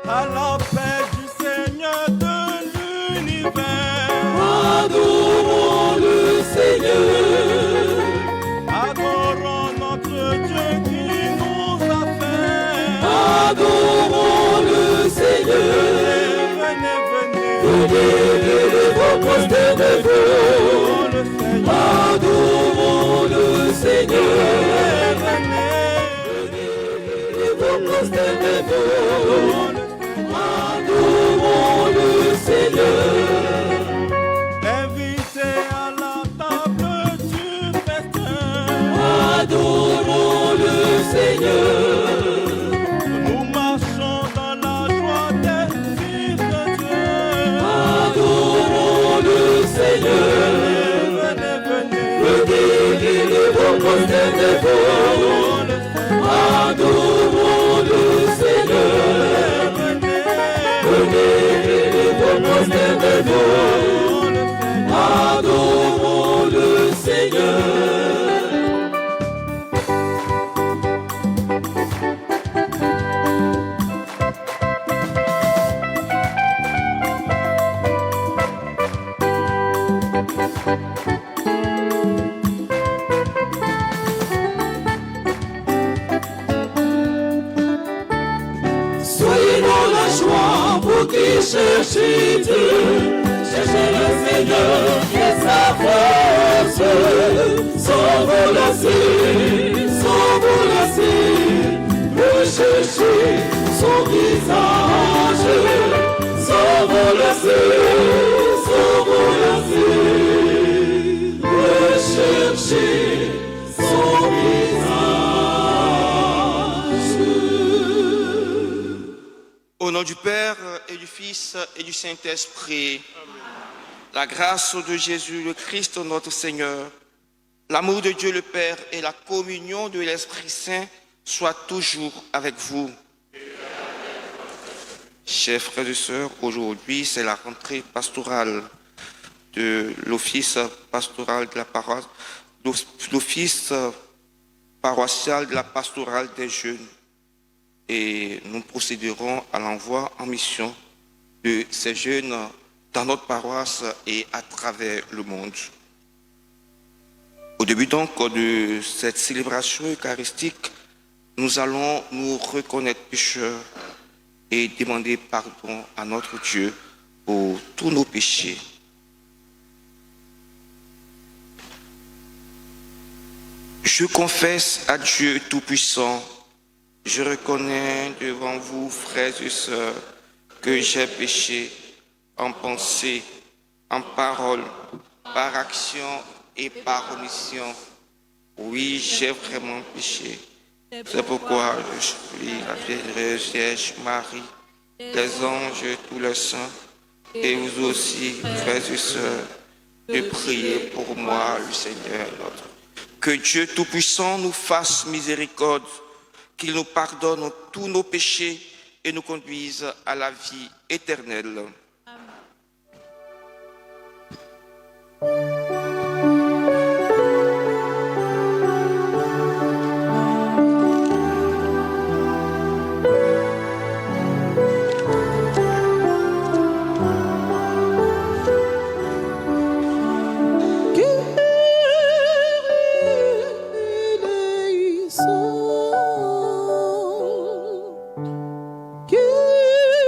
à la paix du Seigneur de l'univers. Adorons le Seigneur. Adorons notre Dieu qui nous a fait. Adorons le Seigneur. Venez, venez, Venez, vous prosternez-vous. Adorons le Seigneur. Venez, vous prosternez-vous. Adorons le Seigneur. Invitez à la table du festin. Adorons le Seigneur. Nous marchons dans la joie des fils de Dieu. Adorons le Seigneur. Venez, venez, Venez, vous prosternez-vous. Adorons le Seigneur. Venez, vous prosternez-vous. Adorons le Seigneur. Soyez dans la joie, vous qui cherchez Dieu. Cherchez le Seigneur et sa force. Sans vous lasser, recherchez son visage. Sans vous lasser, recherchez son visage. Au nom du Père et du Fils et du Saint-Esprit, la grâce de Jésus le Christ notre Seigneur, l'amour de Dieu le Père et la communion de l'Esprit Saint soient toujours avec vous. Chers frères et sœurs, aujourd'hui c'est la rentrée pastorale de l'office pastoral de la paroisse, l'office paroissial de la pastorale des jeunes. Et nous procéderons à l'envoi en mission de ces jeunes dans notre paroisse et à travers le monde. Au début donc de cette célébration eucharistique, nous allons nous reconnaître pécheurs et demander pardon à notre Dieu pour tous nos péchés. Je confesse à Dieu Tout-Puissant, je reconnais devant vous, frères et sœurs, que j'ai péché en pensée, en parole, par action et par omission. Oui, j'ai vraiment péché. C'est pourquoi je supplie la Vierge Marie, les anges et tous les saints, et vous aussi, frères et sœurs, de prier pour moi, le Seigneur notre. Que Dieu Tout-Puissant nous fasse miséricorde, qu'il nous pardonne tous nos péchés et nous conduise à la vie éternelle. Kyrie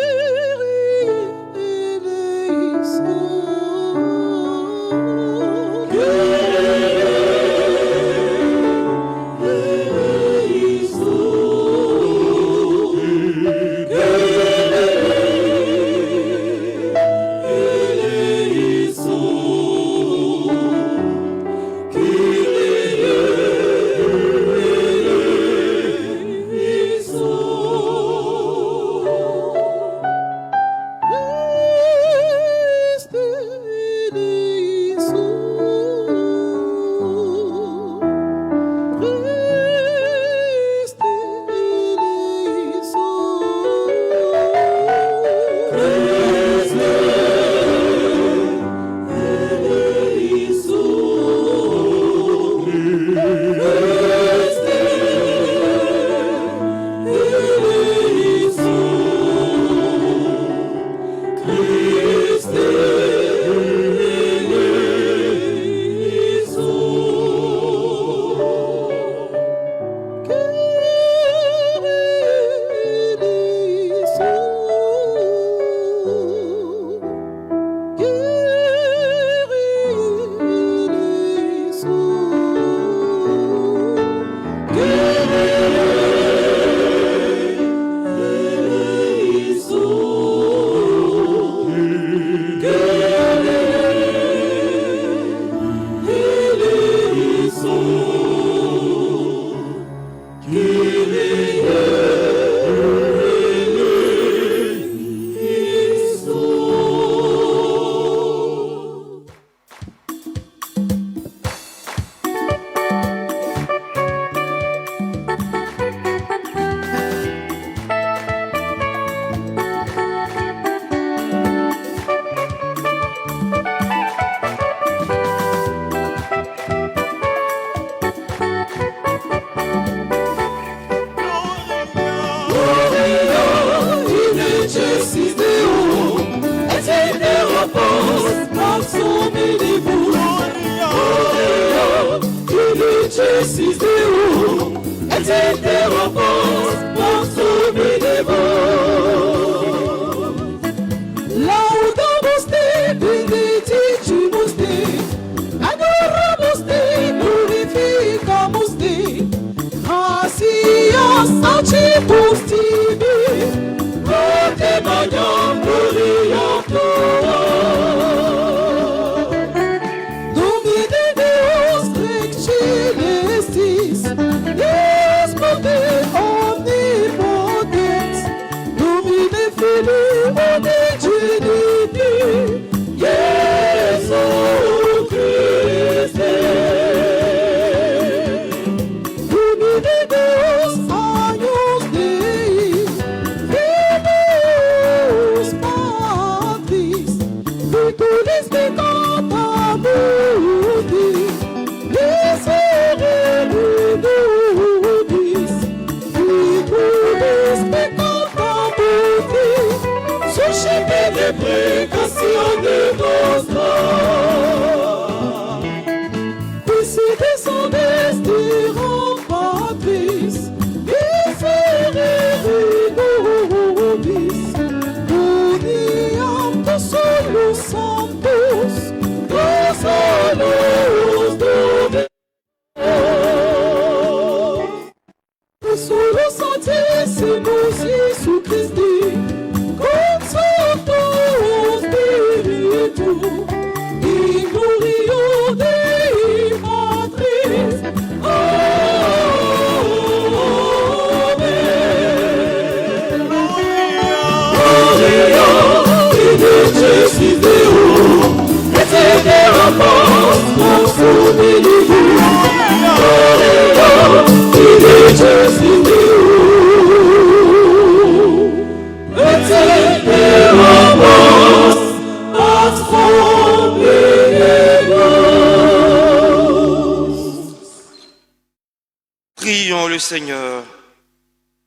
Prions le Seigneur.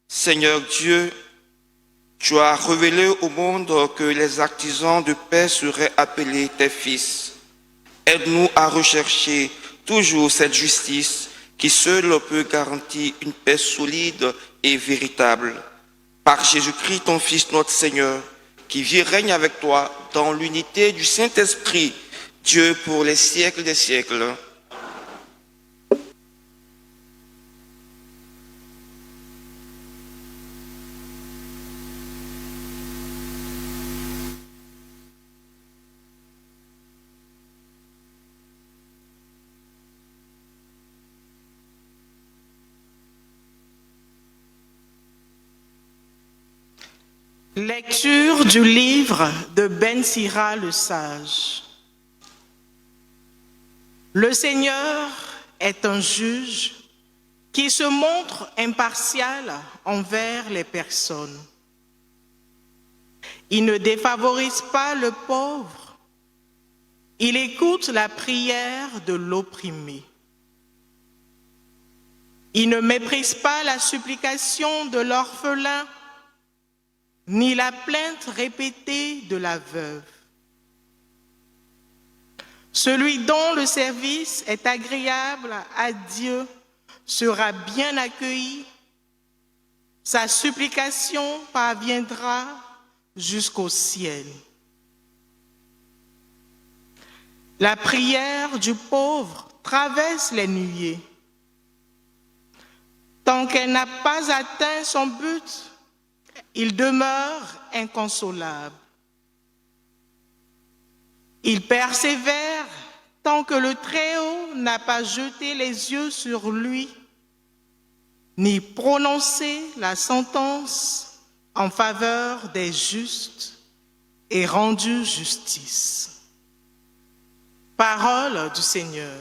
Seigneur Dieu, tu as révélé au monde que les artisans de paix seraient appelés tes fils. Aide-nous à rechercher toujours cette justice qui seule peut garantir une paix solide et véritable. Par Jésus-Christ, ton Fils, notre Seigneur, qui vit et règne avec toi dans l'unité du Saint-Esprit, Dieu pour les siècles des siècles. Lecture du livre de Ben Sira le sage. Le Seigneur est un juge qui se montre impartial envers les personnes. Il ne défavorise pas le pauvre. Il écoute la prière de l'opprimé. Il ne méprise pas la supplication de l'orphelin. ni la plainte répétée de la veuve. Celui dont le service est agréable à Dieu sera bien accueilli. Sa supplication parviendra jusqu'au ciel. La prière du pauvre traverse les nuées. Tant qu'elle n'a pas atteint son but, il demeure inconsolable. Il persévère tant que le Très-Haut n'a pas jeté les yeux sur lui, ni prononcé la sentence en faveur des justes et rendu justice. Parole du Seigneur.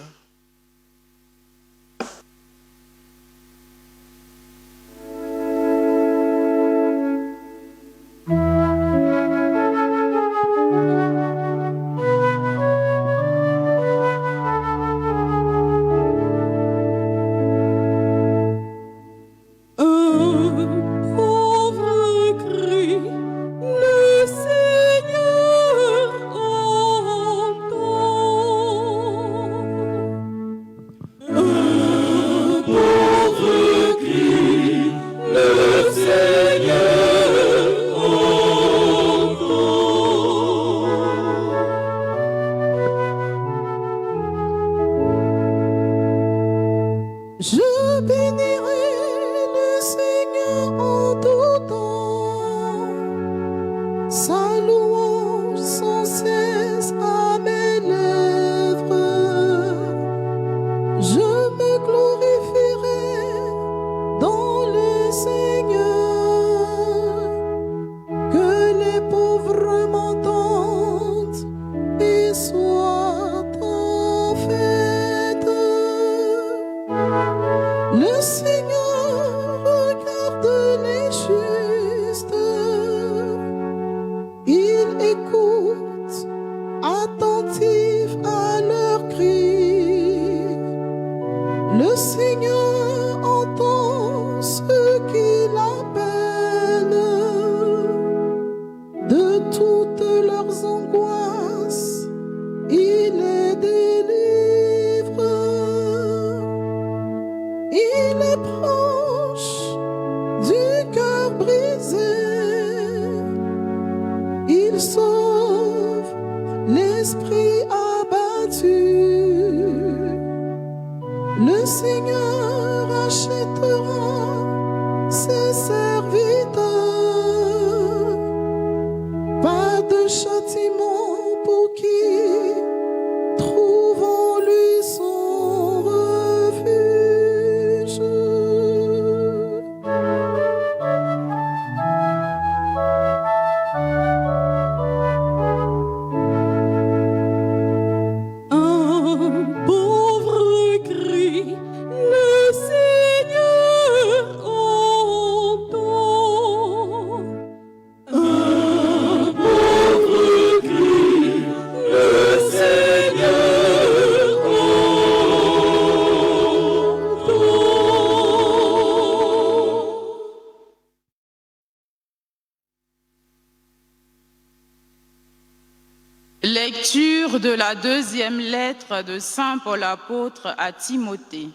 Lecture de la deuxième lettre de Saint Paul apôtre à Timothée.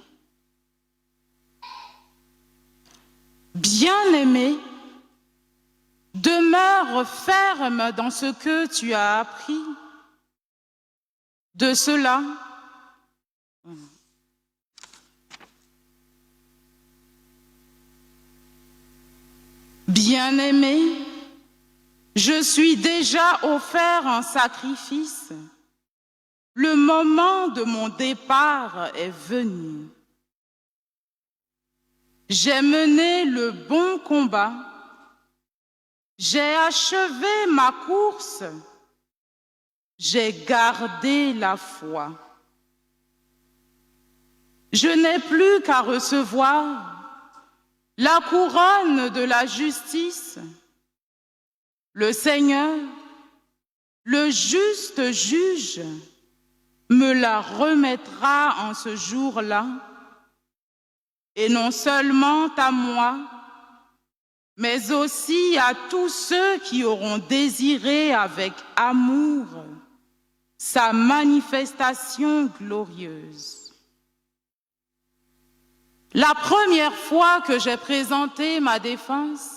Bien-aimé, demeure ferme dans ce que tu as appris. De cela, bien-aimé, je suis déjà offert en sacrifice. Le moment de mon départ est venu. J'ai mené le bon combat. J'ai achevé ma course. J'ai gardé la foi. Je n'ai plus qu'à recevoir la couronne de la justice. Le Seigneur, le juste juge, me la remettra en ce jour-là, et non seulement à moi, mais aussi à tous ceux qui auront désiré avec amour sa manifestation glorieuse. La première fois que j'ai présenté ma défense,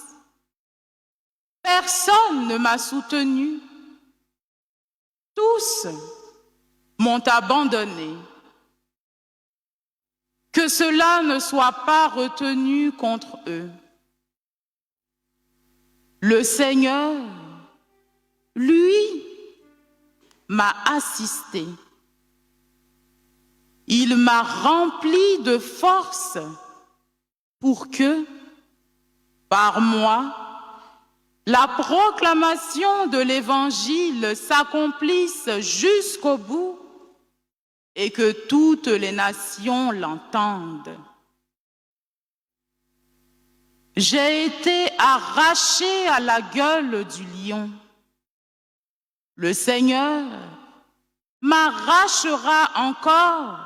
personne ne m'a soutenu. Tous m'ont abandonné. Que cela ne soit pas retenu contre eux. Le Seigneur, lui, m'a assisté. Il m'a rempli de force pour que, par moi, la proclamation de l'Évangile s'accomplisse jusqu'au bout et que toutes les nations l'entendent. J'ai été arraché à la gueule du lion. Le Seigneur m'arrachera encore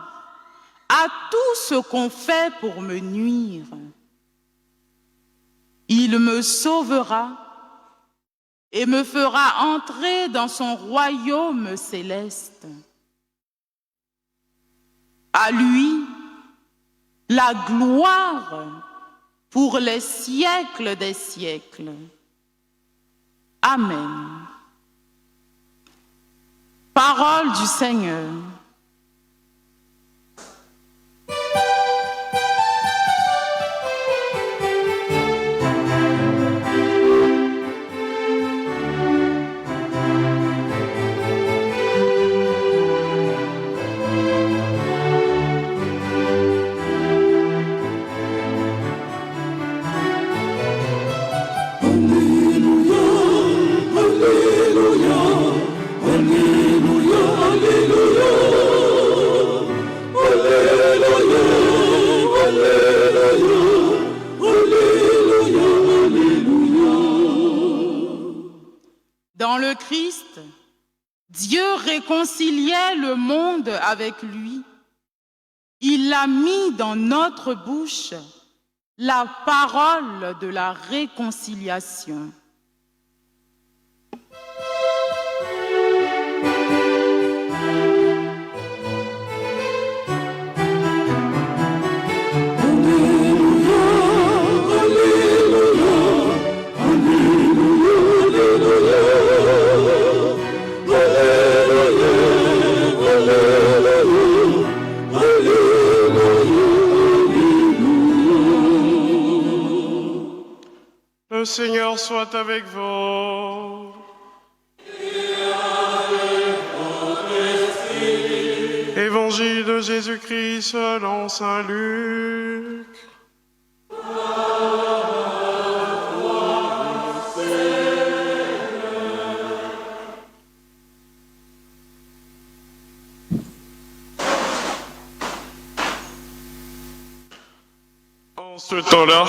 à tout ce qu'on fait pour me nuire. Il me sauvera et me fera entrer dans son royaume céleste. À lui, la gloire pour les siècles des siècles. Amen. Parole du Seigneur. Dans le Christ, Dieu réconciliait le monde avec lui. Il a mis dans notre bouche la parole de la réconciliation. Le Seigneur soit avec vous. Évangile de Jésus-Christ selon saint Luc. En ce temps-là,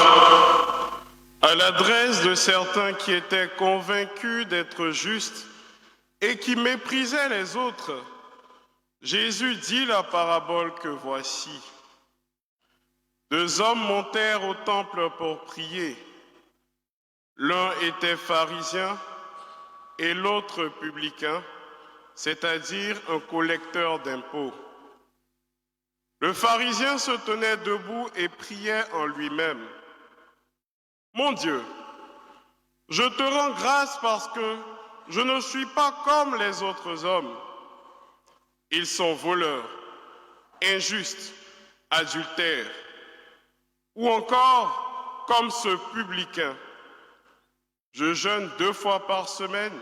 à l'adresse de certains qui étaient convaincus d'être justes et qui méprisaient les autres, Jésus dit la parabole que voici. Deux hommes montèrent au temple pour prier. L'un était pharisien et l'autre publicain, c'est-à-dire un collecteur d'impôts. Le pharisien se tenait debout et priait en lui-même. « Mon Dieu, je te rends grâce parce que je ne suis pas comme les autres hommes. Ils sont voleurs, injustes, adultères, ou encore comme ce publicain. Je jeûne 2 fois par semaine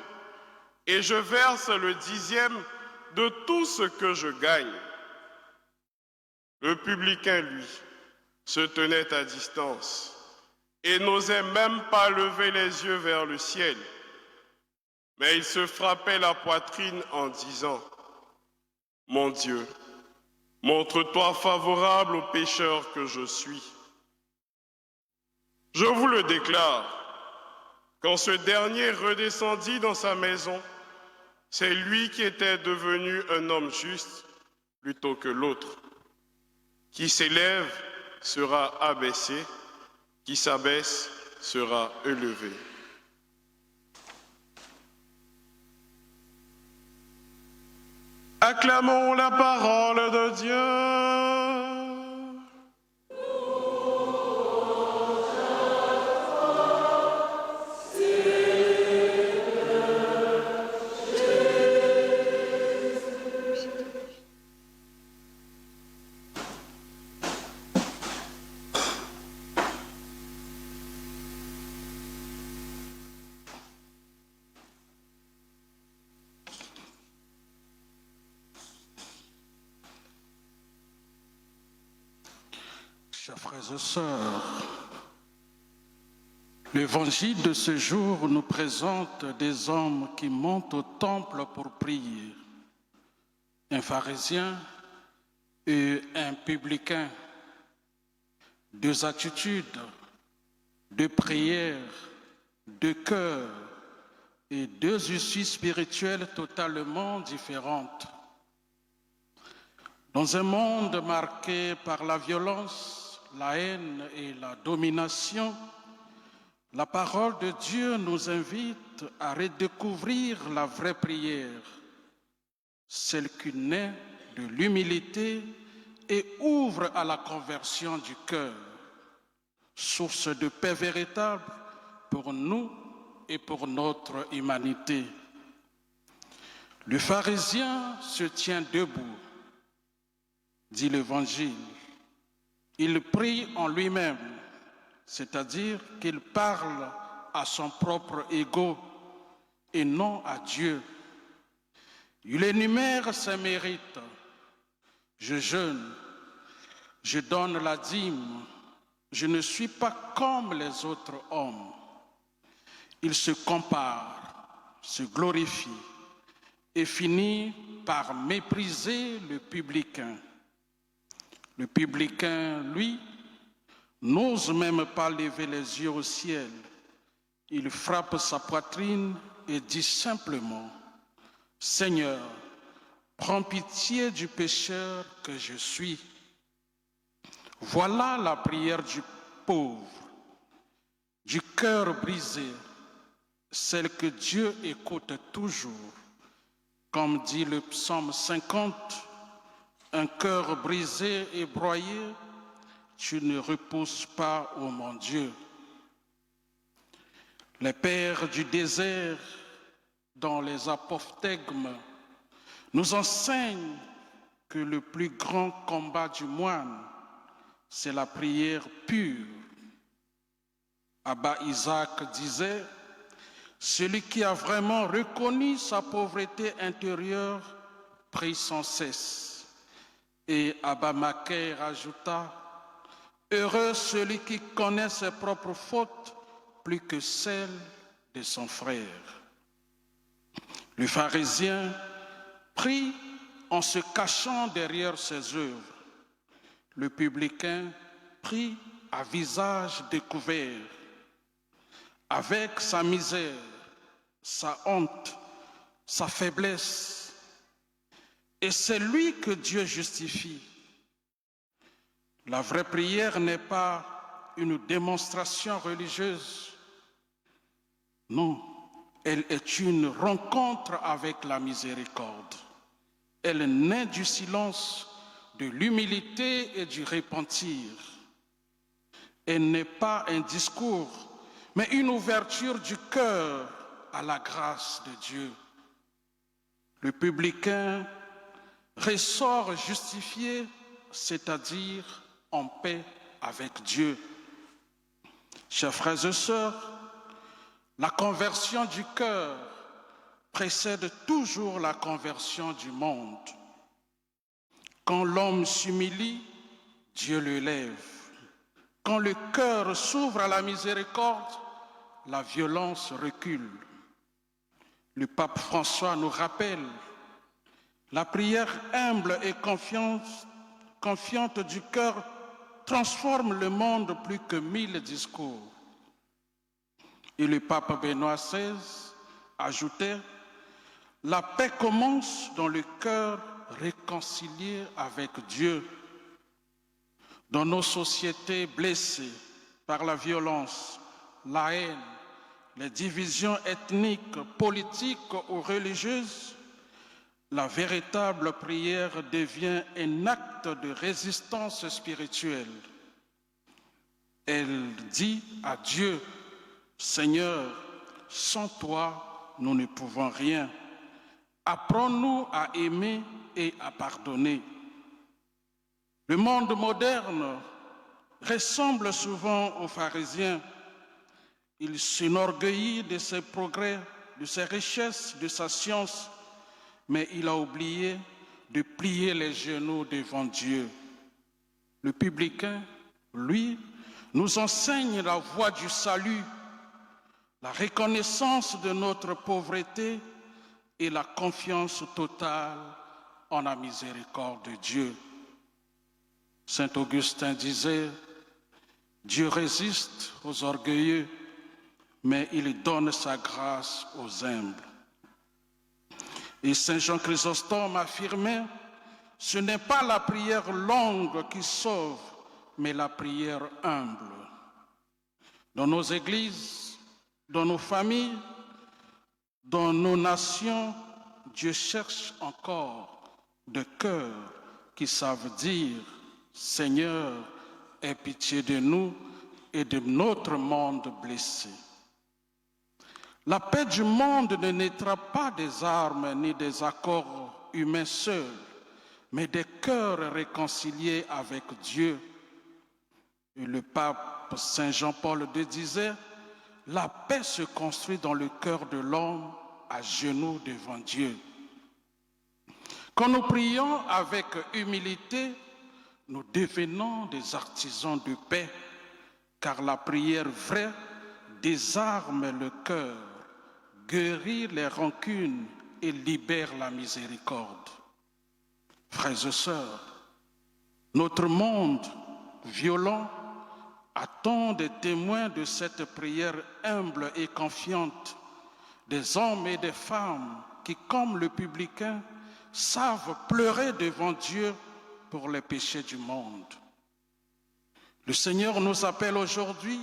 et je verse le 10e de tout ce que je gagne. » Le publicain, lui, se tenait à distance et n'osait même pas lever les yeux vers le ciel. Mais il se frappait la poitrine en disant, « Mon Dieu, montre-toi favorable au pécheur que je suis. » Je vous le déclare, quand ce dernier redescendit dans sa maison, c'est lui qui était devenu un homme juste plutôt que l'autre. Qui s'élève sera abaissé, qui s'abaisse sera élevé. Acclamons la parole de Dieu. Chers frères et sœurs, l'évangile de ce jour nous présente des hommes qui montent au temple pour prier. Un pharisien et un publicain. Deux attitudes, deux prières, deux cœurs et deux issues spirituelles totalement différentes. Dans un monde marqué par la violence, la haine et la domination, la parole de Dieu nous invite à redécouvrir la vraie prière, celle qui naît de l'humilité et ouvre à la conversion du cœur, source de paix véritable pour nous et pour notre humanité. Le pharisien se tient debout, dit l'Évangile. Il prie en lui-même, c'est-à-dire qu'il parle à son propre ego et non à Dieu. Il énumère ses mérites. Je jeûne, je donne la dîme, je ne suis pas comme les autres hommes. Il se compare, se glorifie et finit par mépriser le publicain. Le publicain, lui, n'ose même pas lever les yeux au ciel. Il frappe sa poitrine et dit simplement, « Seigneur, prends pitié du pécheur que je suis. » Voilà la prière du pauvre, du cœur brisé, celle que Dieu écoute toujours. Comme dit le psaume 50, un cœur brisé et broyé, tu ne repousses pas, ô mon Dieu. Les pères du désert, dans les apophthegmes, nous enseignent que le plus grand combat du moine, c'est la prière pure. Abba Isaac disait, celui qui a vraiment reconnu sa pauvreté intérieure prie sans cesse. Et Abba Macaire ajouta, heureux celui qui connaît ses propres fautes plus que celles de son frère. Le pharisien prie en se cachant derrière ses œuvres. Le publicain prie à visage découvert, avec sa misère, sa honte, sa faiblesse. Et c'est lui que Dieu justifie. La vraie prière n'est pas une démonstration religieuse. Non, elle est une rencontre avec la miséricorde. Elle naît du silence, de l'humilité et du repentir. Elle n'est pas un discours, mais une ouverture du cœur à la grâce de Dieu. Le publicain ressort justifié, c'est-à-dire en paix avec Dieu. Chers frères et sœurs, la conversion du cœur précède toujours la conversion du monde. Quand l'homme s'humilie, Dieu le lève. Quand le cœur s'ouvre à la miséricorde, la violence recule. Le pape François nous rappelle, la prière humble et confiante du cœur transforme le monde plus que 1000 discours. Et le pape Benoît XVI ajoutait, la paix commence dans le cœur réconcilié avec Dieu. Dans nos sociétés blessées par la violence, la haine, les divisions ethniques, politiques ou religieuses, la véritable prière devient un acte de résistance spirituelle. Elle dit à Dieu, « Seigneur, sans toi, nous ne pouvons rien. Apprends-nous à aimer et à pardonner. » Le monde moderne ressemble souvent aux pharisiens. Il s'enorgueillit de ses progrès, de ses richesses, de sa science, mais il a oublié de plier les genoux devant Dieu. Le publicain, lui, nous enseigne la voie du salut, la reconnaissance de notre pauvreté et la confiance totale en la miséricorde de Dieu. Saint Augustin disait, « Dieu résiste aux orgueilleux, mais il donne sa grâce aux humbles. » Et Saint Jean Chrysostome affirmait, « Ce n'est pas la prière longue qui sauve, mais la prière humble. » Dans nos églises, dans nos familles, dans nos nations, Dieu cherche encore des cœurs qui savent dire « Seigneur, aie pitié de nous et de notre monde blessé. » La paix du monde ne naîtra pas des armes ni des accords humains seuls, mais des cœurs réconciliés avec Dieu. Et le pape Saint Jean-Paul II disait, « La paix se construit dans le cœur de l'homme à genoux devant Dieu. » Quand nous prions avec humilité, nous devenons des artisans de paix, car la prière vraie désarme le cœur, guérit les rancunes et libère la miséricorde. Frères et sœurs, notre monde violent attend des témoins de cette prière humble et confiante, des hommes et des femmes qui, comme le publicain, savent pleurer devant Dieu pour les péchés du monde. Le Seigneur nous appelle aujourd'hui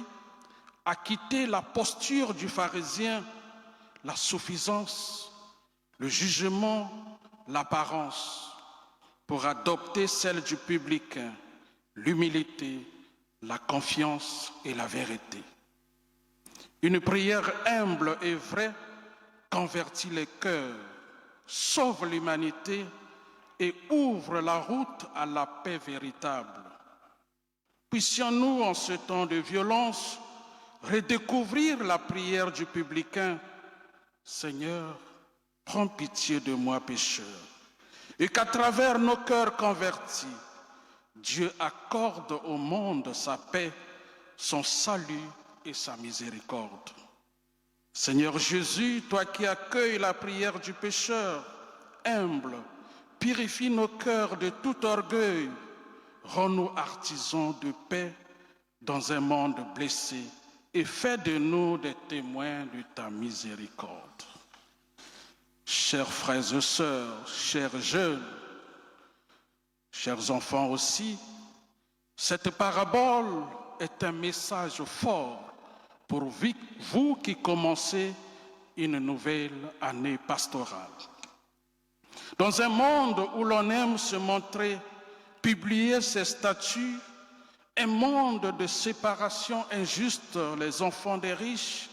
à quitter la posture du pharisien, la suffisance, le jugement, l'apparence, pour adopter celle du publicain, l'humilité, la confiance et la vérité. Une prière humble et vraie convertit les cœurs, sauve l'humanité et ouvre la route à la paix véritable. Puissions-nous, en ce temps de violence, redécouvrir la prière du publicain. Seigneur, prends pitié de moi pécheur, et qu'à travers nos cœurs convertis, Dieu accorde au monde sa paix, son salut et sa miséricorde. Seigneur Jésus, toi qui accueilles la prière du pécheur humble, purifie nos cœurs de tout orgueil, rends-nous artisans de paix dans un monde blessé et fais de nous des témoins de ta miséricorde. Chers frères et sœurs, chers jeunes, chers enfants aussi, cette parabole est un message fort pour vous qui commencez une nouvelle année pastorale. Dans un monde où l'on aime se montrer, publier ses statuts, un monde de séparation injuste, les enfants des riches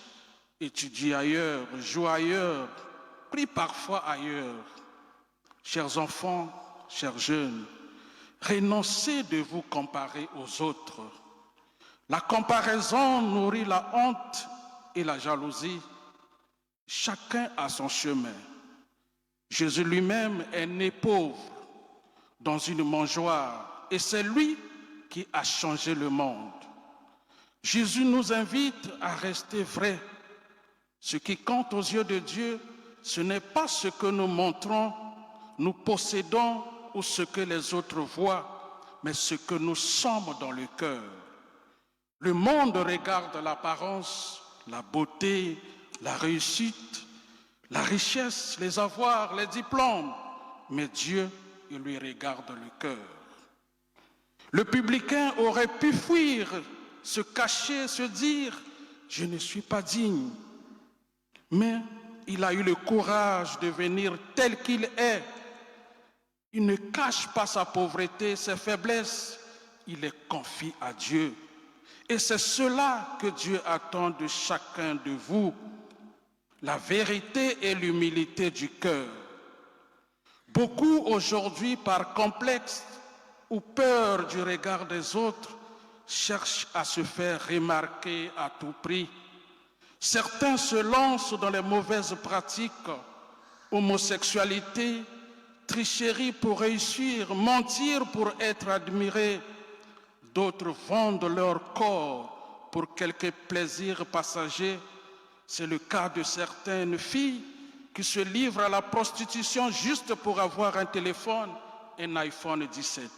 étudient ailleurs, jouent ailleurs, prient parfois ailleurs. Chers enfants, chers jeunes, renoncez de vous comparer aux autres. La comparaison nourrit la honte et la jalousie. Chacun a son chemin. Jésus lui-même est né pauvre dans une mangeoire et c'est lui qui a changé le monde. Jésus nous invite à rester vrais. Ce qui compte aux yeux de Dieu, ce n'est pas ce que nous montrons, nous possédons ou ce que les autres voient, mais ce que nous sommes dans le cœur. Le monde regarde l'apparence, la beauté, la réussite, la richesse, les avoirs, les diplômes, mais Dieu, il lui regarde le cœur. Le publicain aurait pu fuir, se cacher, se dire « Je ne suis pas digne ». Mais il a eu le courage de venir tel qu'il est. Il ne cache pas sa pauvreté, ses faiblesses. Il les confie à Dieu. Et c'est cela que Dieu attend de chacun de vous. La vérité et l'humilité du cœur. Beaucoup aujourd'hui, par complexe ou peur du regard des autres, cherchent à se faire remarquer à tout prix. Certains se lancent dans les mauvaises pratiques, homosexualité, tricherie pour réussir, mentir pour être admirés. D'autres vendent leur corps pour quelques plaisirs passagers. C'est le cas de certaines filles qui se livrent à la prostitution juste pour avoir un téléphone, un iPhone 17,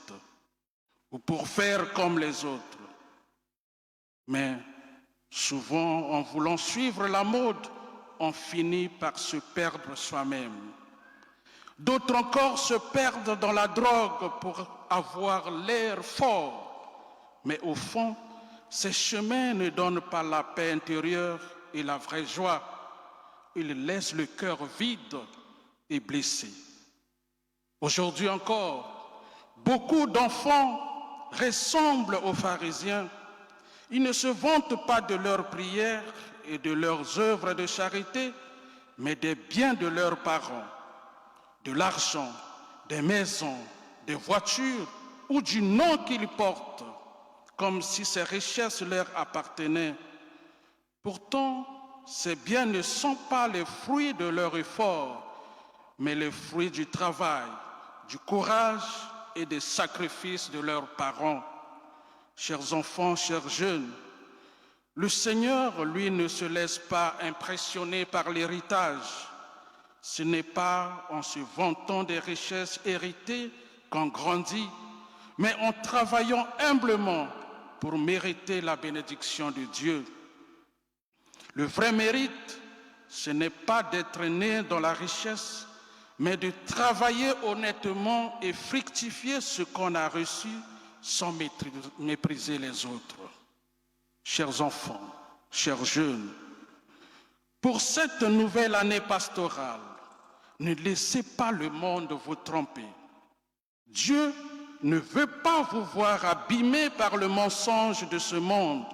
ou pour faire comme les autres. Mais souvent, en voulant suivre la mode, on finit par se perdre soi-même. D'autres encore se perdent dans la drogue pour avoir l'air fort. Mais au fond, ces chemins ne donnent pas la paix intérieure et la vraie joie. Ils laissent le cœur vide et blessé. Aujourd'hui encore, beaucoup d'enfants ressemblent aux pharisiens. Ils ne se vantent pas de leurs prières et de leurs œuvres de charité, mais des biens de leurs parents, de l'argent, des maisons, des voitures ou du nom qu'ils portent, comme si ces richesses leur appartenaient. Pourtant, ces biens ne sont pas les fruits de leur effort, mais les fruits du travail, du courage et des sacrifices de leurs parents. Chers enfants, chers jeunes, le Seigneur, lui, ne se laisse pas impressionner par l'héritage. Ce n'est pas en se vantant des richesses héritées qu'on grandit, mais en travaillant humblement pour mériter la bénédiction de Dieu. Le vrai mérite, ce n'est pas d'être né dans la richesse, mais de travailler honnêtement et fructifier ce qu'on a reçu sans mépriser les autres. Chers enfants, chers jeunes, pour cette nouvelle année pastorale, ne laissez pas le monde vous tromper. Dieu ne veut pas vous voir abîmés par le mensonge de ce monde.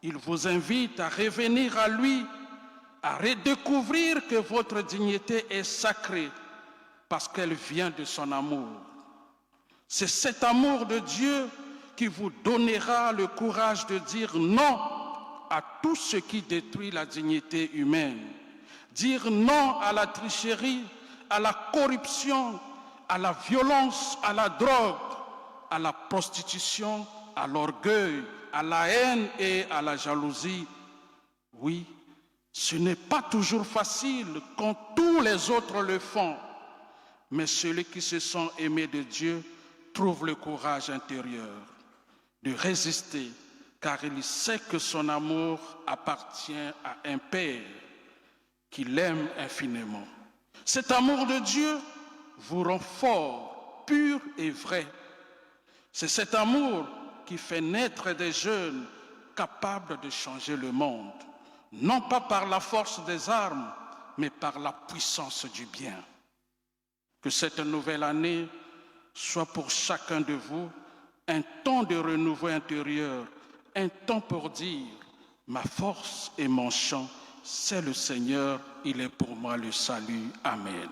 Il vous invite à revenir à lui, à redécouvrir que votre dignité est sacrée parce qu'elle vient de son amour. C'est cet amour de Dieu qui vous donnera le courage de dire non à tout ce qui détruit la dignité humaine. Dire non à la tricherie, à la corruption, à la violence, à la drogue, à la prostitution, à l'orgueil, à la haine et à la jalousie. Oui, ce n'est pas toujours facile quand tous les autres le font, mais celui qui se sent aimé de Dieu trouve le courage intérieur de résister, car il sait que son amour appartient à un Père qu'il aime infiniment. Cet amour de Dieu vous rend fort, pur et vrai. C'est cet amour qui fait naître des jeunes capables de changer le monde, non pas par la force des armes, mais par la puissance du bien. Que cette nouvelle année soit pour chacun de vous un temps de renouveau intérieur, un temps pour dire « Ma force et mon chant, c'est le Seigneur, il est pour moi le salut. Amen. »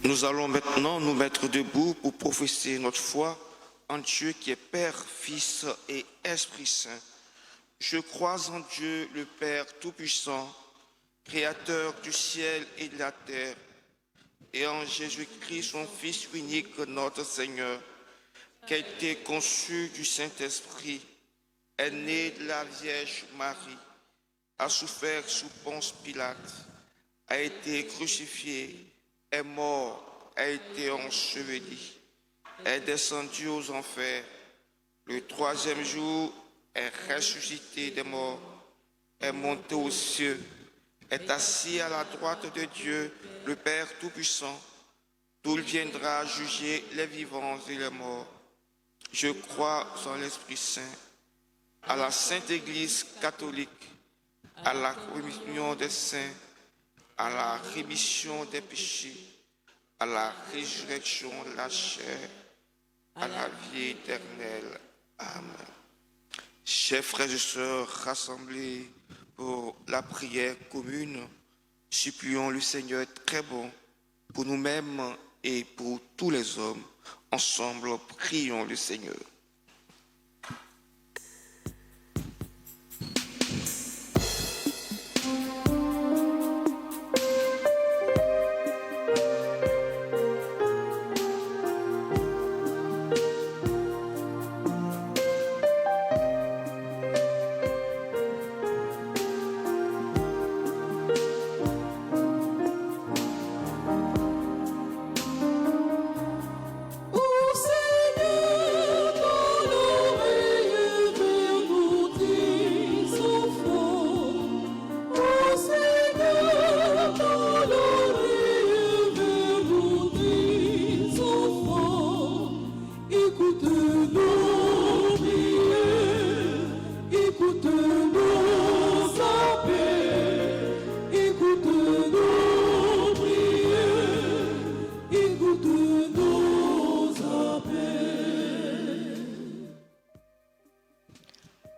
Nous allons maintenant nous mettre debout pour professer notre foi en Dieu qui est Père, Fils et Esprit Saint. Je crois en Dieu, le Père Tout-Puissant, Créateur du ciel et de la terre, et en Jésus-Christ, son Fils unique, notre Seigneur, qui a été conçu du Saint-Esprit, est né de la Vierge Marie, a souffert sous Ponce Pilate, a été crucifié, est mort, a été enseveli, est descendu aux enfers. Le troisième jour est ressuscité des morts, est monté aux cieux, est assis à la droite de Dieu, le Père Tout-Puissant, d'où il viendra juger les vivants et les morts. Je crois en l'Esprit Saint, à la Sainte Église catholique, à la communion des saints, à la rémission des péchés, à la résurrection de la chair, à la vie éternelle. Amen. Chers frères et sœurs rassemblés pour la prière commune, supplions le Seigneur très bon pour nous-mêmes et pour tous les hommes. Ensemble, prions le Seigneur.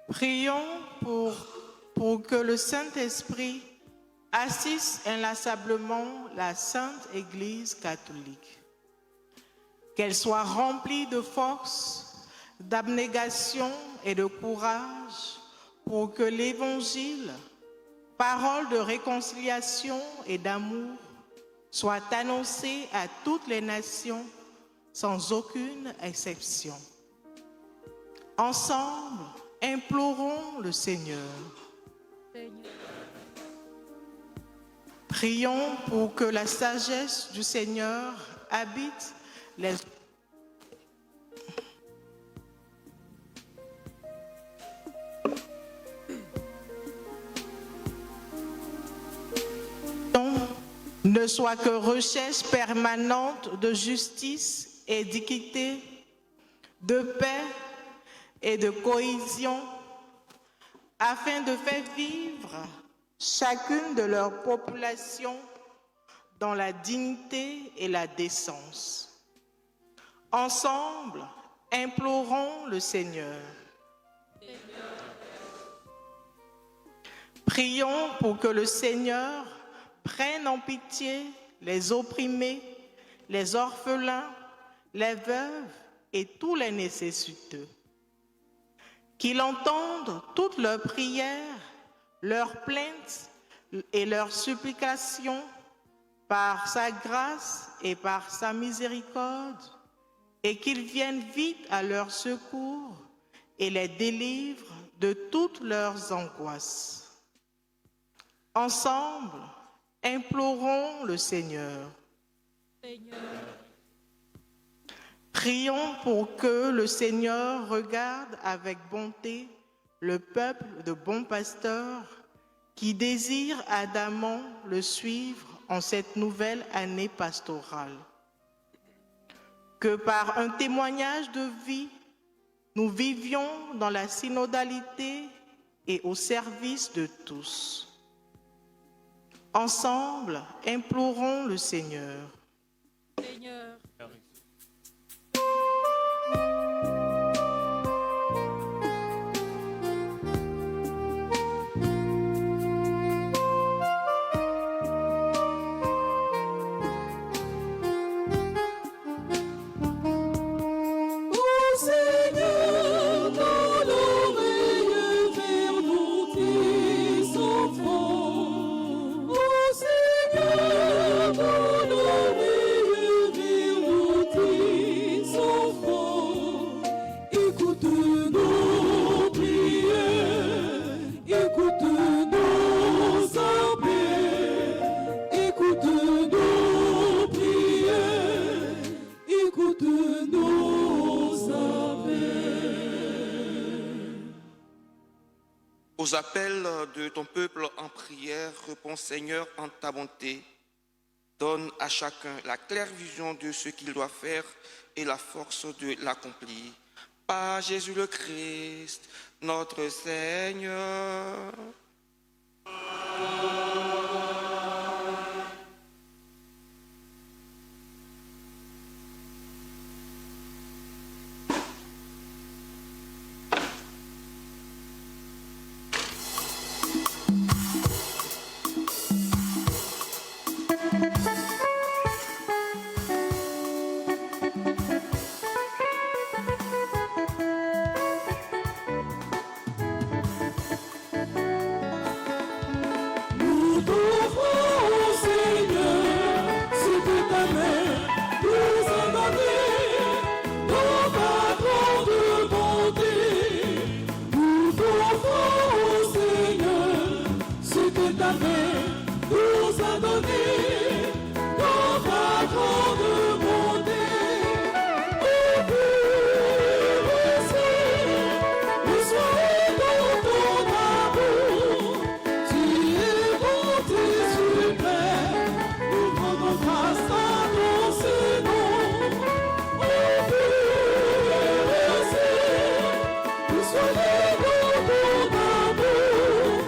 Prions pour que le Saint-Esprit assiste inlassablement la Sainte Église catholique. Qu'elle soit remplie de force, d'abnégation et de courage pour que l'Évangile, parole de réconciliation et d'amour, soit annoncé à toutes les nations sans aucune exception. Ensemble, implorons le Seigneur. Prions pour que la sagesse du Seigneur habite les... ne soit que recherche permanente de justice et d'équité, de paix et de cohésion, afin de faire vivre chacune de leurs populations dans la dignité et la décence. Ensemble, implorons le Seigneur. Prions pour que le Seigneur prenne en pitié les opprimés, les orphelins, les veuves et tous les nécessiteux. Qu'il entende toutes leurs prières, leurs plaintes et leurs supplications par sa grâce et par sa miséricorde, et qu'il vienne vite à leur secours et les délivre de toutes leurs angoisses. Ensemble, implorons le Seigneur. Prions pour que le Seigneur regarde avec bonté le peuple de bons pasteurs qui désire ardemment le suivre en cette nouvelle année pastorale. Que par un témoignage de vie, nous vivions dans la synodalité et au service de tous. Ensemble, implorons le Seigneur. Seigneur. Seigneur, Aux appels de ton peuple en prière, réponds Seigneur en ta bonté. Donne à chacun la claire vision de ce qu'il doit faire et la force de l'accomplir. Par Jésus le Christ, notre Seigneur. Nous t'offrons au Seigneur ce que ta main nous a donné dans ta grande bonté. Nous t'offrons au Seigneur ce que ta main nous a donné dans ta grande bonté. Au pur Seigneur, le soir dans ton amour. Tu es bon et suprême, nous rendons grâce à ton Seigneur. Au pur Seigneur, nous soyons dans ton amour.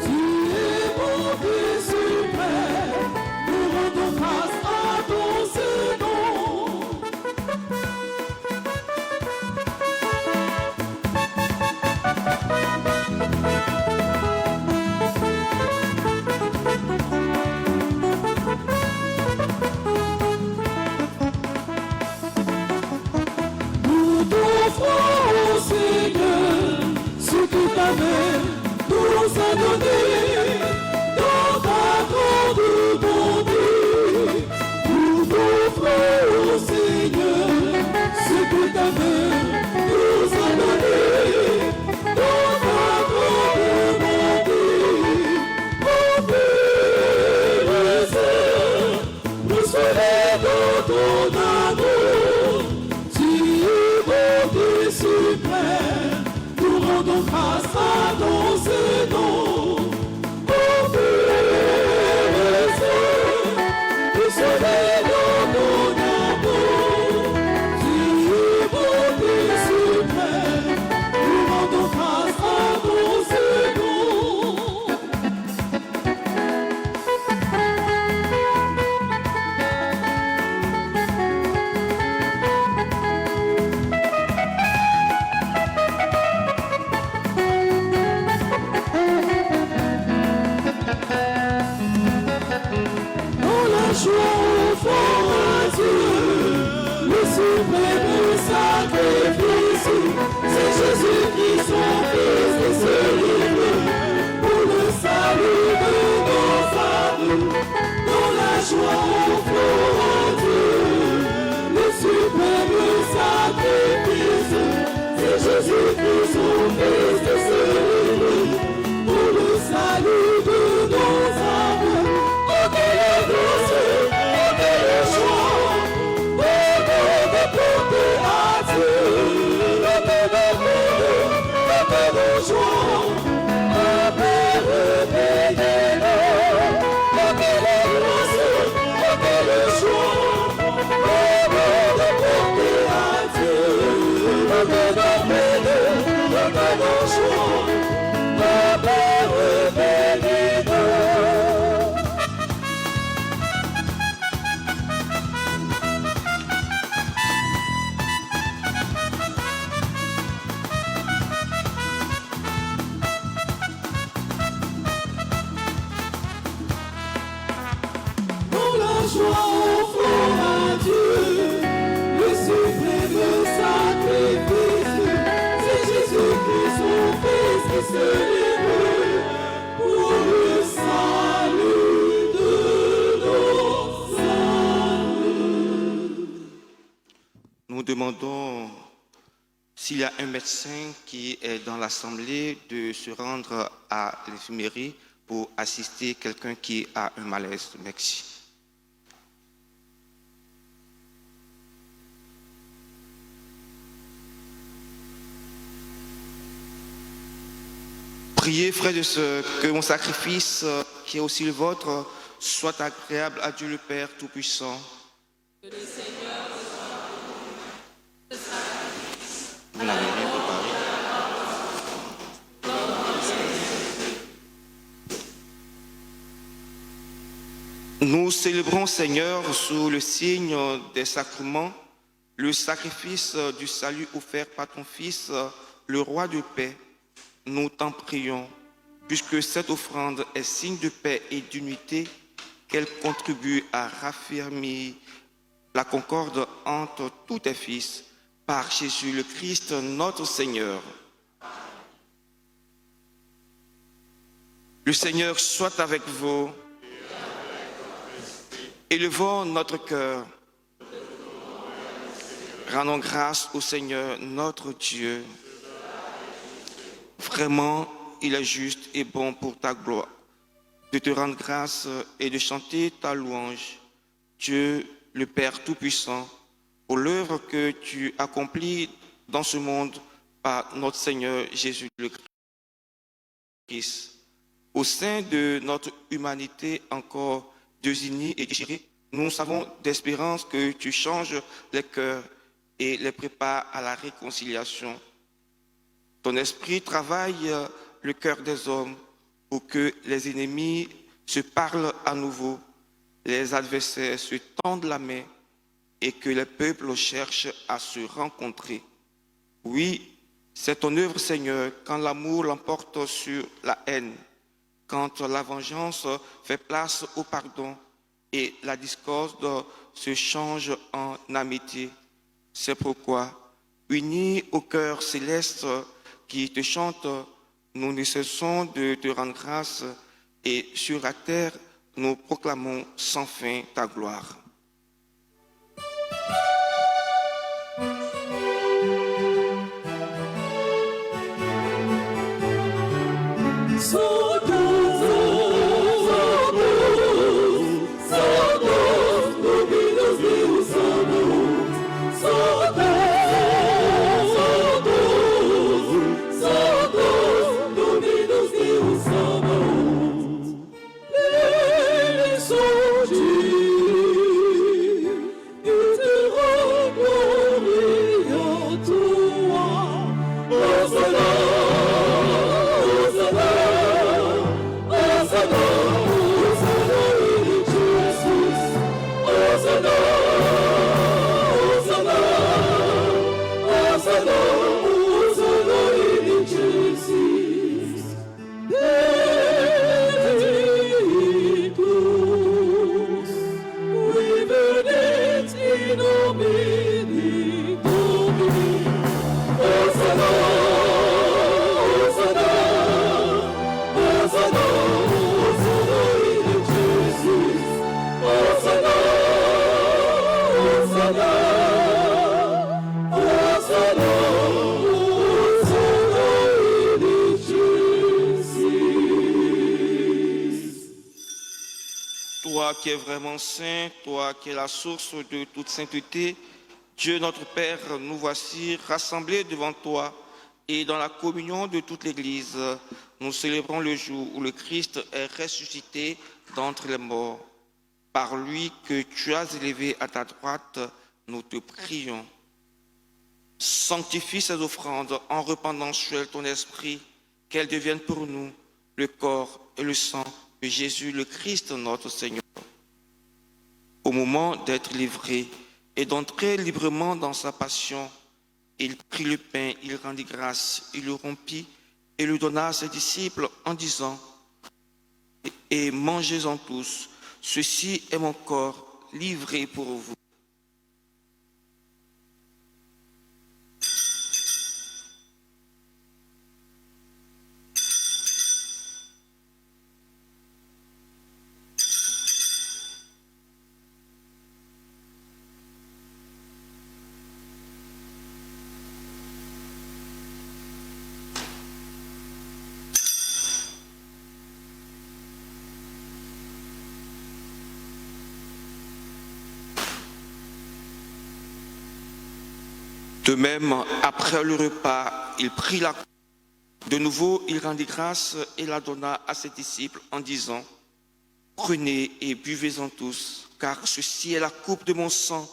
Tu es bon et suprême, nous rendons grâce à ton Seigneur. Nous t'offrons au Seigneur ce que ta main nous a donné dans ta grande bonté. Nous t'offrons au Seigneur ce que ta main nous a donné dans ta grande bonté. Au Père Saint, nous serons dans ton amour. Tu es bon et suprême, nous rendons grâce à ton Seigneur. Au Père Saint, nous serons dans ton amour. Tu es bon et suprême, nous rendons grâce à ton Seigneur. Dans la joie offrant à Dieu le suprême sacrifice, c'est Jésus qui son Fils et se livre pour le salut de nos âmes. Dans la joie offrant à Dieu le suprême sacrifice, c'est Jésus qui son Fils et se livre pour le salut de nos âmes. Oh, quelle grâce, oh, quelle joie, oh, de porter à Dieu la peine amour, la peine joie, la paix bénévole. Oh, quelle grâce, oh, quelle joie, oh, de porter à Dieu la peine amour, la peine joie, la paix bénévole. Dans la joie offrant à Dieu le suprême sacrifice, c'est Jésus-Christ son Fils qui se livre pour le salut de nos âmes. Nous demandons s'il y a un médecin qui est dans l'assemblée de se rendre à l'infirmerie pour assister quelqu'un qui a un malaise. Merci. Priez, frères et sœurs, que mon sacrifice, qui est aussi le vôtre, soit agréable à Dieu le Père Tout-Puissant. Vous n'avez rien préparé. Nous célébrons, Seigneur, sous le signe des sacrements, le sacrifice du salut offert par ton Fils, le Roi de paix. Nous t'en prions, puisque cette offrande est signe de paix et d'unité, qu'elle contribue à raffermir la concorde entre tous tes fils, par Jésus le Christ, notre Seigneur. Le Seigneur soit avec vous. Élevons notre cœur. Rendons grâce au Seigneur, notre Dieu. Vraiment, il est juste et bon pour ta gloire de te rendre grâce et de chanter ta louange, Dieu, le Père Tout-Puissant, pour l'œuvre que tu accomplis dans ce monde par notre Seigneur Jésus le Christ. Au sein de notre humanité encore désunie et déchirée, nous savons d'espérance que tu changes les cœurs et les prépares à la réconciliation. Ton esprit travaille le cœur des hommes pour que les ennemis se parlent à nouveau, les adversaires se tendent la main et que les peuples cherchent à se rencontrer. Oui, c'est ton œuvre, Seigneur, quand l'amour l'emporte sur la haine, quand la vengeance fait place au pardon et la discorde se change en amitié. C'est pourquoi, unis au cœur céleste qui te chante, nous ne cessons de te rendre grâce et sur la terre, nous proclamons sans fin ta gloire. Toi qui es vraiment saint, toi qui es la source de toute sainteté, Dieu notre Père, nous voici rassemblés devant toi et dans la communion de toute l'Église, nous célébrons le jour où le Christ est ressuscité d'entre les morts. Par lui que tu as élevé à ta droite, nous te prions. Sanctifie ces offrandes en répandant sur elles ton esprit, qu'elles deviennent pour nous le corps et le sang de Jésus le Christ notre Seigneur. Au moment d'être livré et d'entrer librement dans sa passion, il prit le pain, il rendit grâce, il le rompit et le donna à ses disciples en disant « Et mangez-en tous, ceci est mon corps livré pour vous. » De même, après le repas, il prit la coupe De nouveau, il rendit grâce et la donna à ses disciples en disant, « Prenez et buvez-en tous, car ceci est la coupe de mon sang,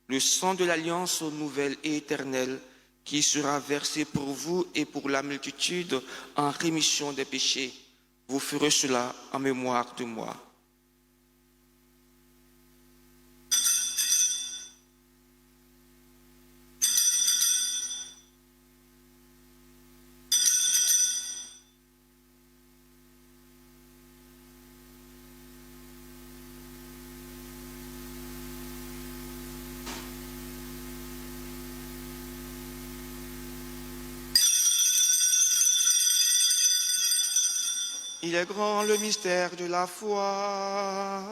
le sang de l'alliance nouvelle et éternelle, qui sera versé pour vous et pour la multitude en rémission des péchés. Vous ferez cela en mémoire de moi. » Il est grand le mystère de la foi.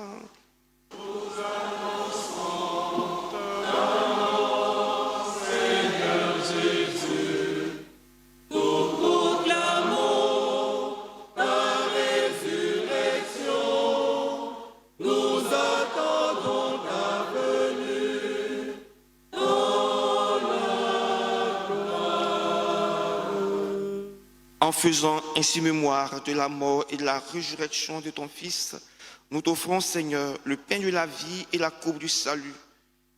En faisant ainsi mémoire de la mort et de la résurrection de ton Fils, nous t'offrons, Seigneur, le pain de la vie et la coupe du salut.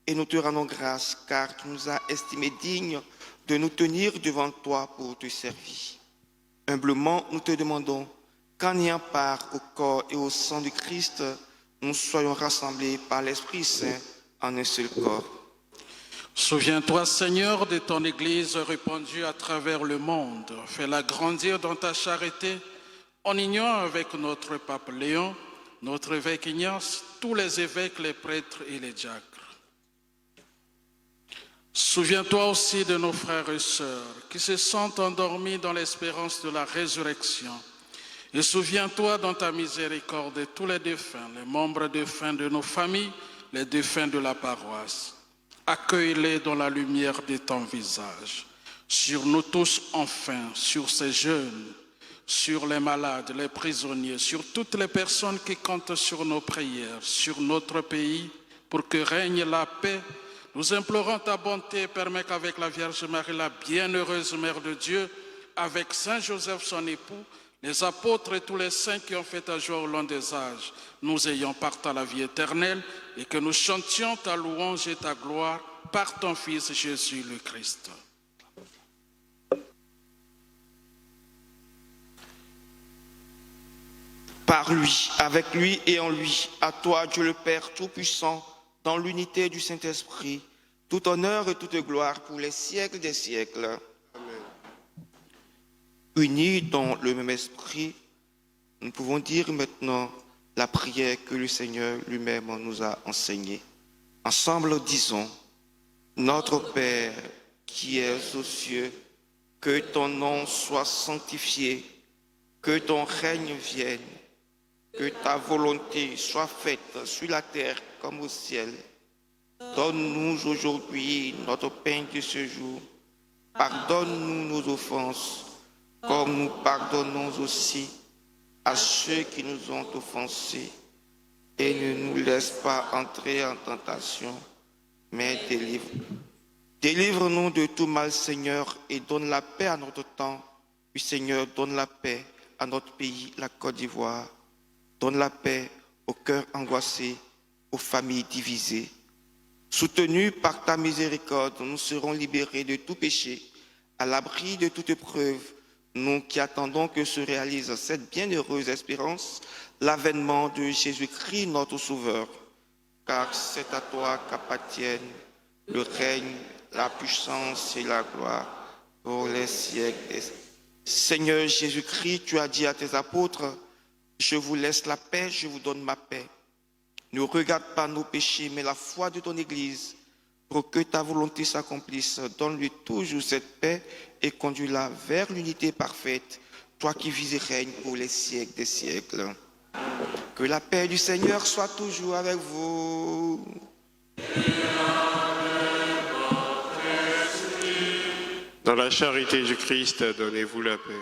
Et nous te rendons grâce, car tu nous as estimés dignes de nous tenir devant toi pour te servir. Humblement, nous te demandons qu'en ayant part au corps et au sang du Christ, nous soyons rassemblés par l'Esprit Saint en un seul corps. Souviens-toi, Seigneur, de ton Église répandue à travers le monde. Fais-la grandir dans ta charité en union avec notre pape Léon, notre évêque Ignace, tous les évêques, les prêtres et les diacres. Souviens-toi aussi de nos frères et sœurs qui se sentent endormis dans l'espérance de la résurrection. Et souviens-toi dans ta miséricorde de tous les défunts, les membres défunts de nos familles, les défunts de la paroisse. Accueille-les dans la lumière de ton visage. Sur nous tous enfin, sur ces jeunes, sur les malades, les prisonniers, sur toutes les personnes qui comptent sur nos prières, sur notre pays, pour que règne la paix. Nous implorons ta bonté, permets qu'avec la Vierge Marie, la bienheureuse Mère de Dieu, avec Saint Joseph son époux, les apôtres et tous les saints qui ont fait ta joie au long des âges, nous ayons part à la vie éternelle et que nous chantions ta louange et ta gloire par ton Fils Jésus le Christ. Par lui, avec lui et en lui, à toi, Dieu le Père Tout-Puissant, dans l'unité du Saint-Esprit, tout honneur et toute gloire pour les siècles des siècles. Unis dans le même esprit, nous pouvons dire maintenant la prière que le Seigneur lui-même nous a enseignée. Ensemble, disons, Notre Père qui es aux cieux, que ton nom soit sanctifié, que ton règne vienne, que ta volonté soit faite sur la terre comme au ciel. Donne-nous aujourd'hui notre pain de ce jour. Pardonne-nous nos offenses, comme nous pardonnons aussi à ceux qui nous ont offensés. Et ne nous laisse pas entrer en tentation, mais délivre-nous de tout mal, Seigneur, et donne la paix à notre temps. Oui, Seigneur, donne la paix à notre pays, la Côte d'Ivoire. Donne la paix aux cœurs angoissés, aux familles divisées. Soutenus par ta miséricorde, nous serons libérés de tout péché, à l'abri de toute épreuve, nous qui attendons que se réalise cette bienheureuse espérance, l'avènement de Jésus-Christ, notre Sauveur. Car c'est à toi qu'appartiennent le règne, la puissance et la gloire pour les siècles. Seigneur Jésus-Christ, tu as dit à tes apôtres, « Je vous laisse la paix, je vous donne ma paix. » Ne regarde pas nos péchés, mais la foi de ton Église. Pour que ta volonté s'accomplisse, donne-lui toujours cette paix et conduis-la vers l'unité parfaite, toi qui vis et règnes pour les siècles des siècles. Que la paix du Seigneur soit toujours avec vous. Dans la charité du Christ, donnez-vous la paix.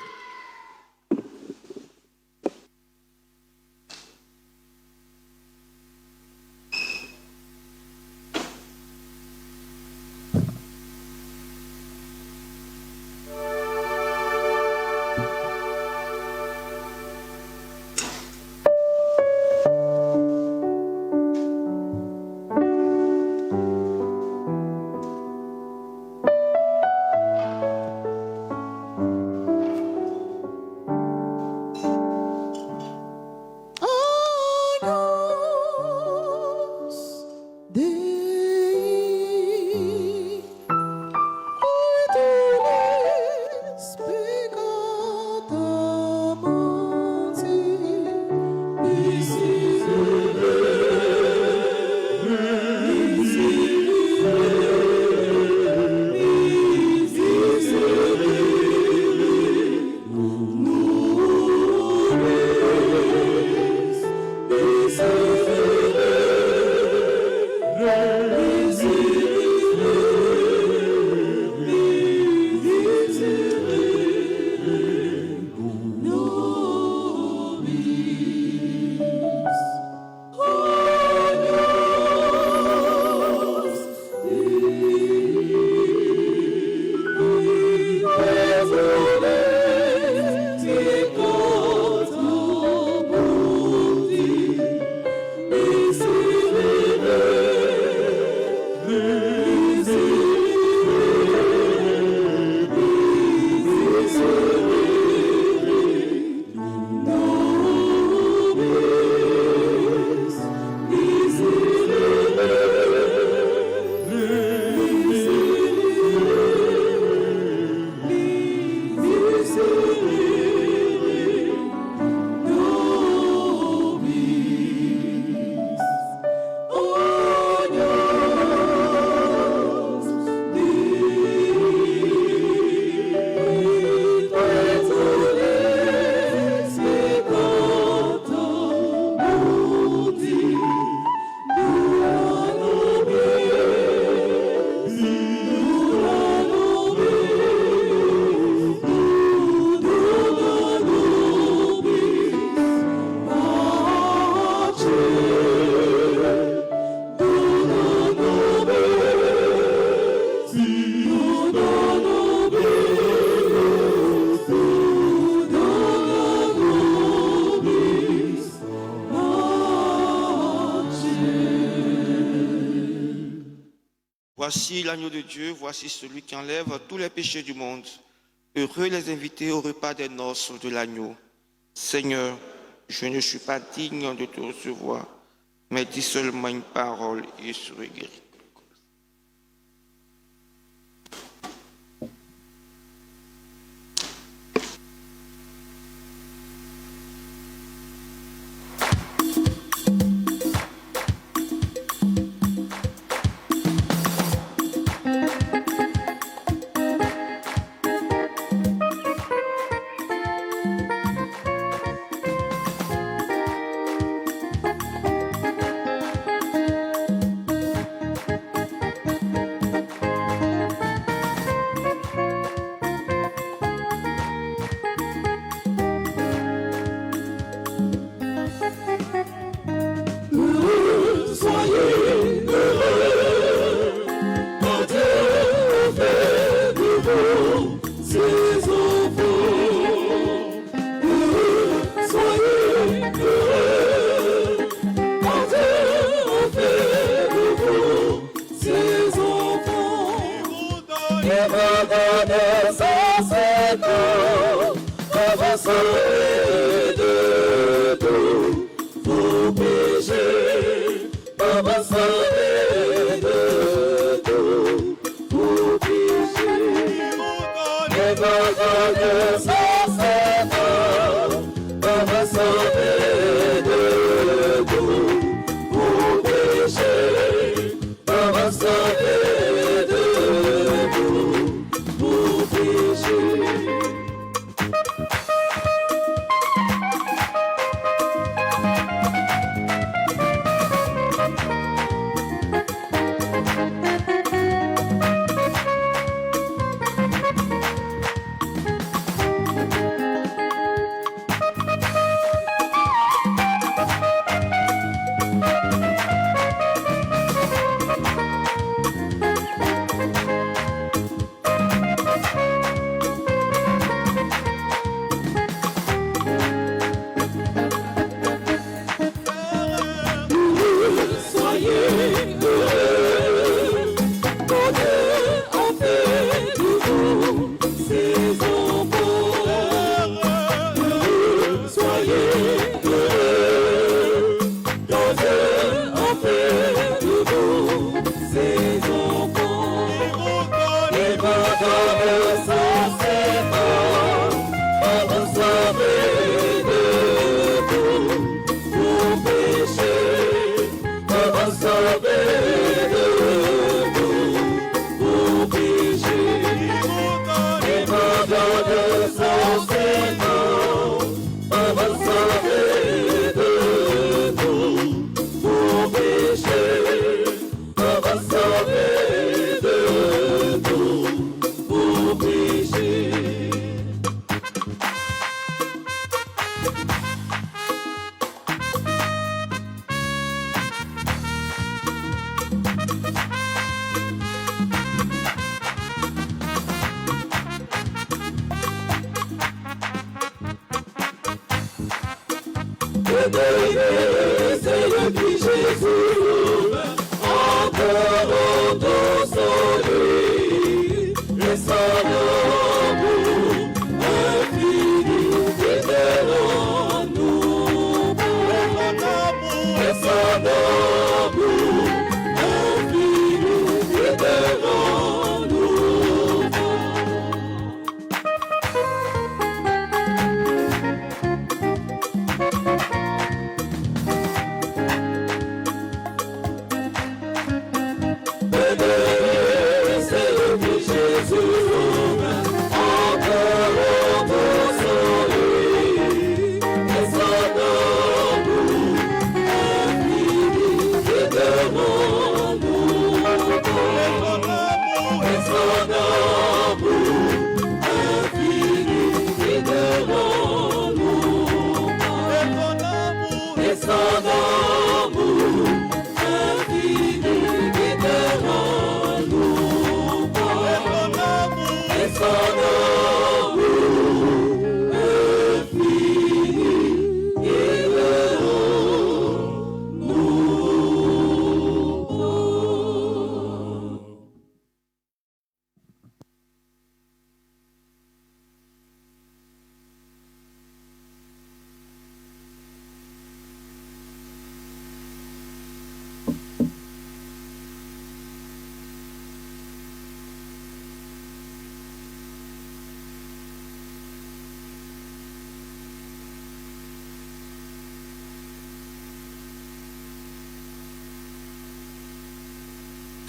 Voici l'agneau de Dieu, voici celui qui enlève tous les péchés du monde. Heureux les invités au repas des noces de l'agneau. Seigneur, je ne suis pas digne de te recevoir, mais dis seulement une parole et je serai guéri.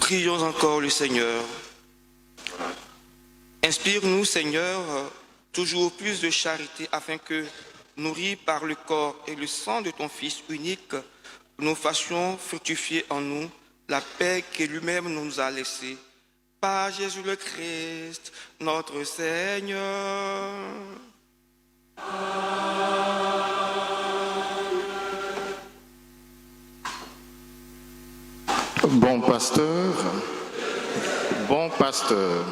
Prions encore le Seigneur. Inspire-nous, Seigneur, toujours plus de charité afin que, nourris par le corps et le sang de ton Fils unique, nous fassions fructifier en nous la paix que lui-même nous a laissée. Par Jésus le Christ, notre Seigneur. Bon pasteur, bon pasteur,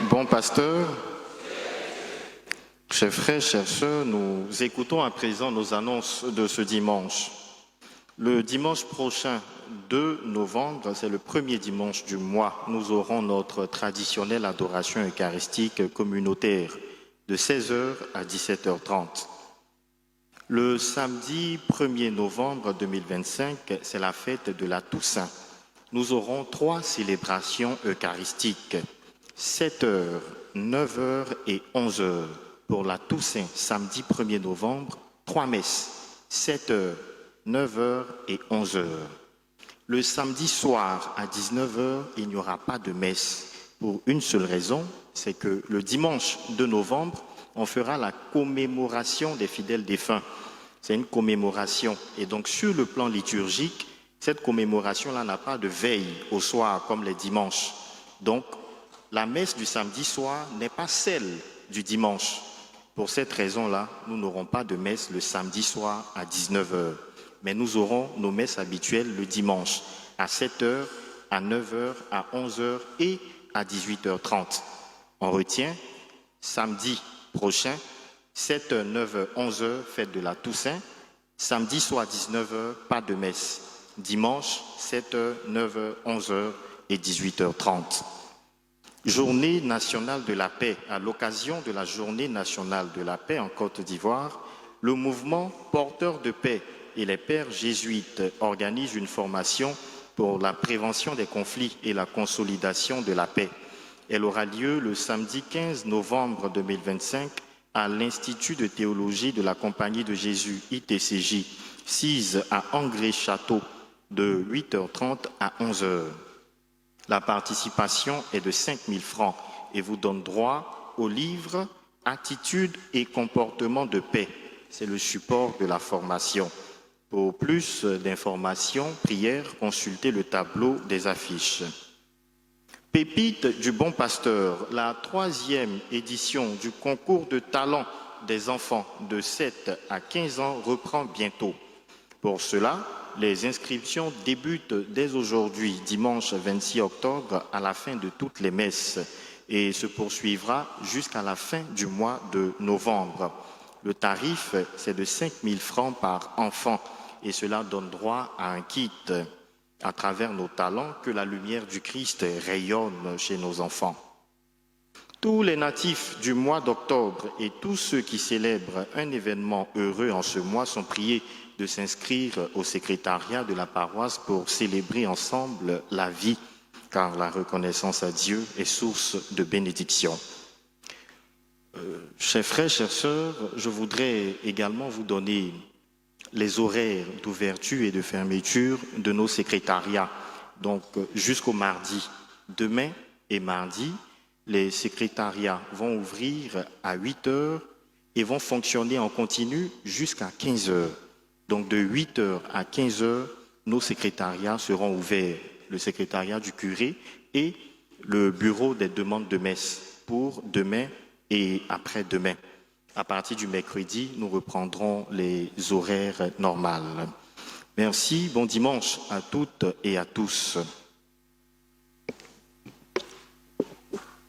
bon pasteur, chers frères, chères sœurs, nous écoutons à présent nos annonces de ce dimanche. Le dimanche prochain, 2 novembre, c'est le premier dimanche du mois, nous aurons notre traditionnelle adoration eucharistique communautaire de 16h à 17h30. Le samedi 1er novembre 2025, c'est la fête de la Toussaint. Nous aurons 3 célébrations eucharistiques, 7h, 9h et 11h. Pour la Toussaint, samedi 1er novembre, 3 messes, 7h, 9h et 11h. Le samedi soir à 19h, il n'y aura pas de messe pour une seule raison, c'est que le dimanche 2 novembre, on fera la commémoration des fidèles défunts. C'est une commémoration. Et donc, sur le plan liturgique, cette commémoration-là n'a pas de veille au soir comme les dimanches. Donc, la messe du samedi soir n'est pas celle du dimanche. Pour cette raison-là, nous n'aurons pas de messe le samedi soir à 19h. Mais nous aurons nos messes habituelles le dimanche à 7h, à 9h, à 11h et à 18h30. On retient samedi prochain, 7h, 9h, 11h, fête de la Toussaint. Samedi soir 19h, pas de messe. Dimanche, 7h, 9h, 11h et 18h30. Journée nationale de la paix. À l'occasion de la Journée nationale de la paix en Côte d'Ivoire, le mouvement Porteurs de paix et les pères jésuites organisent une formation pour la prévention des conflits et la consolidation de la paix. Elle aura lieu le samedi 15 novembre 2025 à l'Institut de théologie de la Compagnie de Jésus, ITCJ, 6 à Angré-Château, de 8h30 à 11h. La participation est de 5 000 francs et vous donne droit au livre « Attitude et comportement de paix ». C'est le support de la formation. Pour plus d'informations, prières, consultez le tableau des affiches. Pépite du Bon Pasteur, la 3e édition du concours de talent des enfants de 7 à 15 ans reprend bientôt. Pour cela, les inscriptions débutent dès aujourd'hui, dimanche 26 octobre, à la fin de toutes les messes et se poursuivra jusqu'à la fin du mois de novembre. Le tarif, c'est de 5 000 francs par enfant et cela donne droit à un kit. À travers nos talents, que la lumière du Christ rayonne chez nos enfants. Tous les natifs du mois d'octobre et tous ceux qui célèbrent un événement heureux en ce mois sont priés de s'inscrire au secrétariat de la paroisse pour célébrer ensemble la vie, car la reconnaissance à Dieu est source de bénédiction. Chers frères, chères sœurs, je voudrais également vous donner les horaires d'ouverture et de fermeture de nos secrétariats. Donc, jusqu'au mardi. Demain et mardi, les secrétariats vont ouvrir à 8h et vont fonctionner en continu jusqu'à 15h. Donc, de 8h à 15h, nos secrétariats seront ouverts. Le secrétariat du curé et le bureau des demandes de messe pour demain et après-demain. À partir du mercredi, nous reprendrons les horaires normaux. Merci, bon dimanche à toutes et à tous.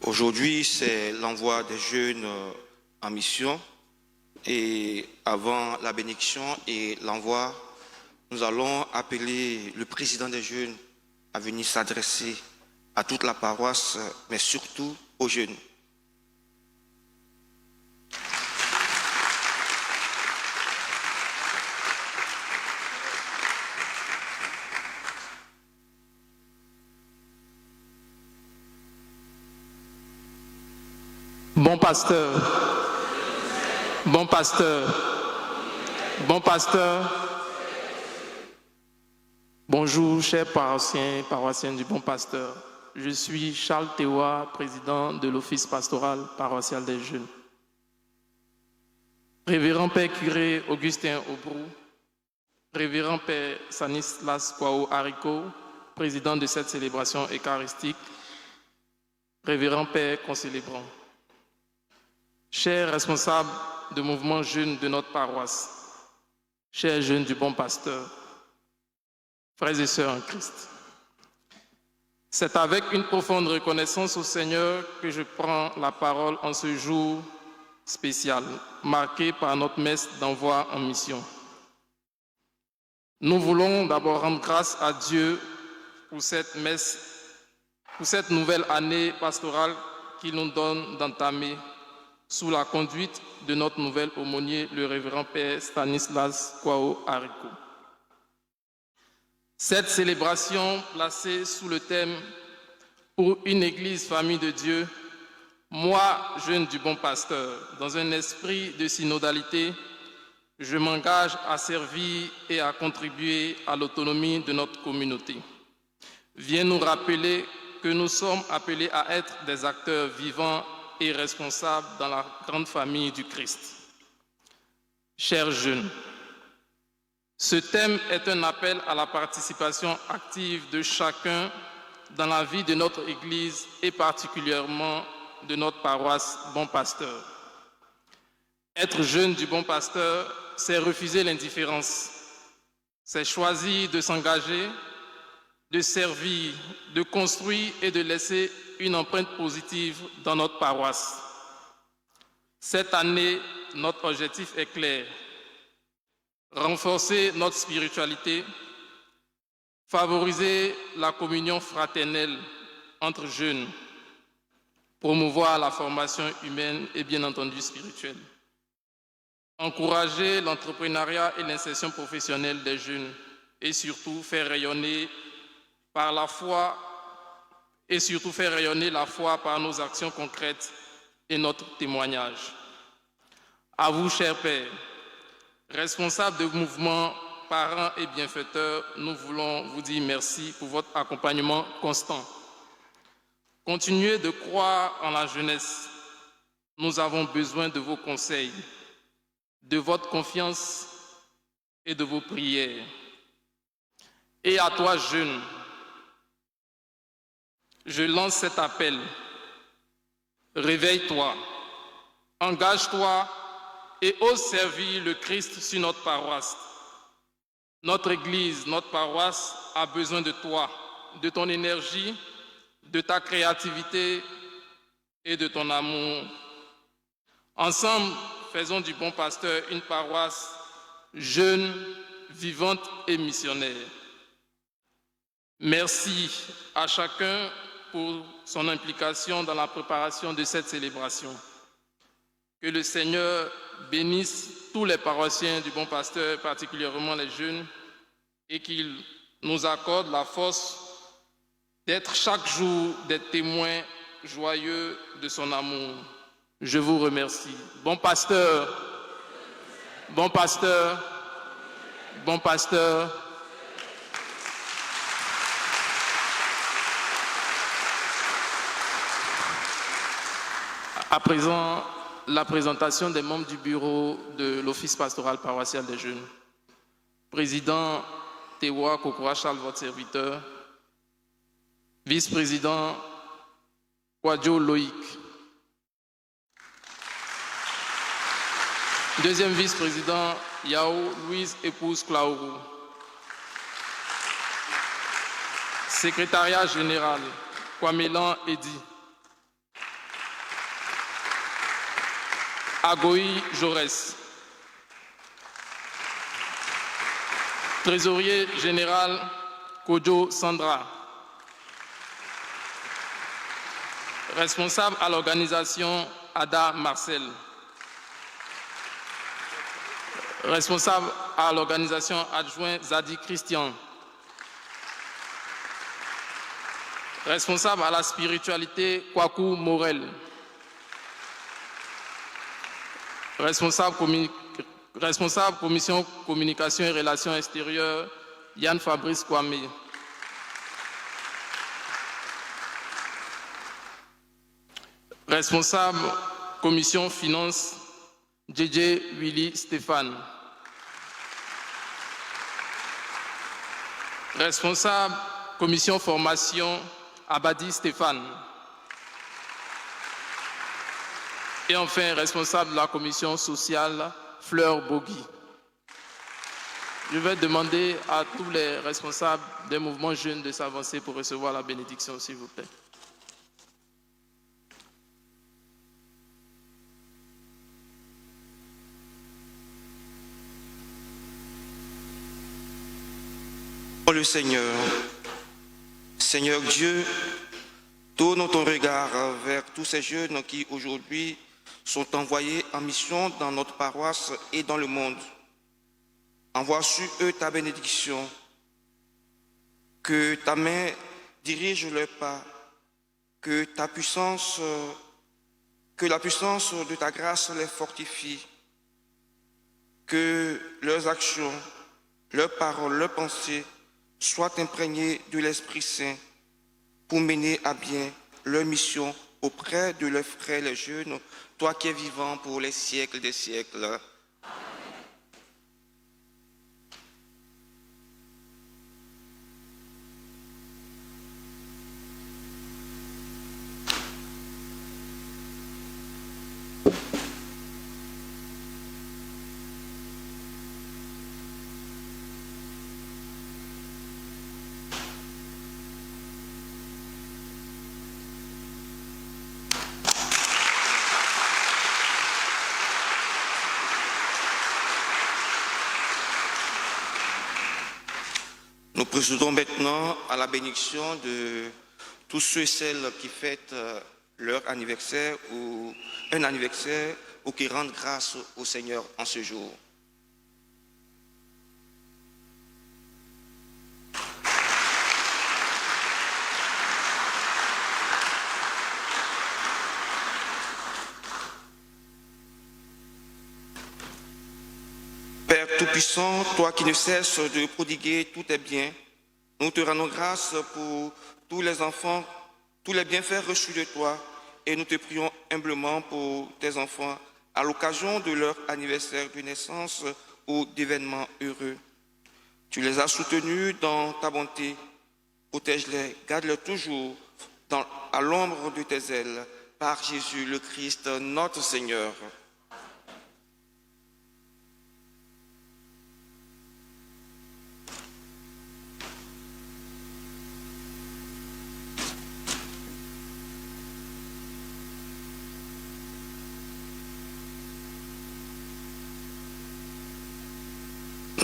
Aujourd'hui, c'est l'envoi des jeunes en mission. Et avant la bénédiction et l'envoi, nous allons appeler le président des jeunes à venir s'adresser à toute la paroisse, mais surtout aux jeunes. Bon pasteur, bon pasteur, bon pasteur, Bonjour, chers paroissiens et paroissiennes du Bon Pasteur. Je suis Charles Théoua, président de l'Office pastoral paroissial des jeunes. Révérend Père curé Augustin Aubrou, Révérend Père Stanislas Kwao Hariko, président de cette célébration eucharistique, Révérend Père concélébrant, chers responsables de mouvement jeunes de notre paroisse, chers jeunes du Bon Pasteur, frères et sœurs en Christ. C'est avec une profonde reconnaissance au Seigneur que je prends la parole en ce jour spécial, marqué par notre messe d'envoi en mission. Nous voulons d'abord rendre grâce à Dieu pour cette messe, pour cette nouvelle année pastorale qu'il nous donne d'entamer sous la conduite de notre nouvel aumônier, le révérend Père Stanislas Kwao Hariko. Cette célébration placée sous le thème « Pour une Église famille de Dieu », moi, jeune du Bon Pasteur, dans un esprit de synodalité, je m'engage à servir et à contribuer à l'autonomie de notre communauté. Vient nous rappeler que nous sommes appelés à être des acteurs vivants et responsables dans la grande famille du Christ. Chers jeunes, ce thème est un appel à la participation active de chacun dans la vie de notre Église et particulièrement de notre paroisse Bon Pasteur. Être jeune du Bon Pasteur, c'est refuser l'indifférence, c'est choisir de s'engager, de servir, de construire et de laisser une empreinte positive dans notre paroisse. Cette année, notre objectif est clair. Renforcer notre spiritualité, favoriser la communion fraternelle entre jeunes, promouvoir la formation humaine et bien entendu spirituelle, encourager l'entrepreneuriat et l'insertion professionnelle des jeunes et surtout faire rayonner par la foi par nos actions concrètes et notre témoignage. À vous, chers pères, responsables de mouvements, parents et bienfaiteurs, nous voulons vous dire merci pour votre accompagnement constant. Continuez de croire en la jeunesse. Nous avons besoin de vos conseils, de votre confiance et de vos prières. Et à toi, jeune, je lance cet appel. Réveille-toi, engage-toi et ose servir le Christ sur notre paroisse. Notre Église, notre paroisse a besoin de toi, de ton énergie, de ta créativité et de ton amour. Ensemble, faisons du Bon Pasteur une paroisse jeune, vivante et missionnaire. Merci à chacun pour son implication dans la préparation de cette célébration. Que le Seigneur bénisse tous les paroissiens du Bon Pasteur, particulièrement les jeunes, et qu'il nous accorde la force d'être chaque jour des témoins joyeux de son amour. Je vous remercie. Bon pasteur, bon pasteur, bon pasteur. À présent, la présentation des membres du bureau de l'Office pastoral paroissial des jeunes. Président Théoua Kokora Charles, votre serviteur. Vice-président Kwadjo Loïc. Deuxième vice-président Yao Louise Épouse Klaourou. Secrétariat général Kwamelan Edi. Agoï Jaurès. Trésorier général Kodjo Sandra. Responsable à l'organisation Ada Marcel. Responsable à l'organisation adjoint Zadi Christian. Responsable à la spiritualité Kwaku Morel. Responsable commission communication et relations extérieures Yann Fabrice Kwame. Responsable Commission Finances, JJ Willy Stéphane. Responsable Commission Formation, Abadi Stéphane. Et enfin, responsable de la Commission Sociale, Fleur Bogui. Je vais demander à tous les responsables des mouvements jeunes de s'avancer pour recevoir la bénédiction, s'il vous plaît. Le Seigneur, Seigneur Dieu, tourne ton regard vers tous ces jeunes qui aujourd'hui sont envoyés en mission dans notre paroisse et dans le monde. Envoie sur eux ta bénédiction, que ta main dirige leurs pas, que la puissance de ta grâce les fortifie, que leurs actions, leurs paroles, leurs pensées soient imprégnées de l'Esprit Saint pour mener à bien leur mission auprès de leurs frères les jeunes, toi qui es vivant pour les siècles des siècles. Nous procédons maintenant à la bénédiction de tous ceux et celles qui fêtent leur anniversaire ou un anniversaire ou qui rendent grâce au Seigneur en ce jour. Père Tout-Puissant, toi qui ne cesses de prodiguer tous tes biens, nous te rendons grâce pour tous les enfants, tous les bienfaits reçus de toi, et nous te prions humblement pour tes enfants à l'occasion de leur anniversaire de naissance ou d'événements heureux. Tu les as soutenus dans ta bonté, protège-les, garde-les toujours à l'ombre de tes ailes, par Jésus le Christ, notre Seigneur.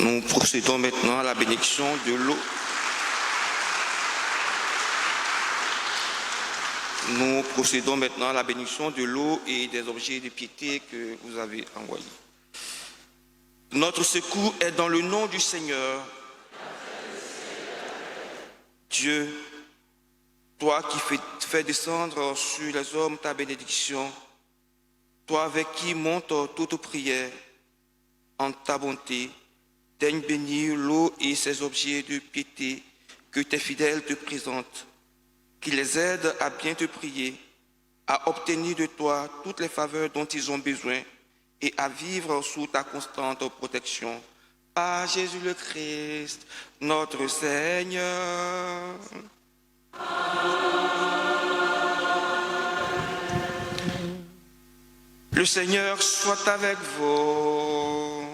Nous procédons maintenant à la bénédiction de l'eau. Nous procédons maintenant à la bénédiction de l'eau et des objets de piété que vous avez envoyés. Notre secours est dans le nom du Seigneur. Dieu, toi qui fais descendre sur les hommes ta bénédiction, toi avec qui monte toute prière, en ta bonté, daigne bénir l'eau et ses objets de piété que tes fidèles te présentent, qui les aident à bien te prier, à obtenir de toi toutes les faveurs dont ils ont besoin et à vivre sous ta constante protection. Par Jésus le Christ, notre Seigneur. Le Seigneur soit avec vous.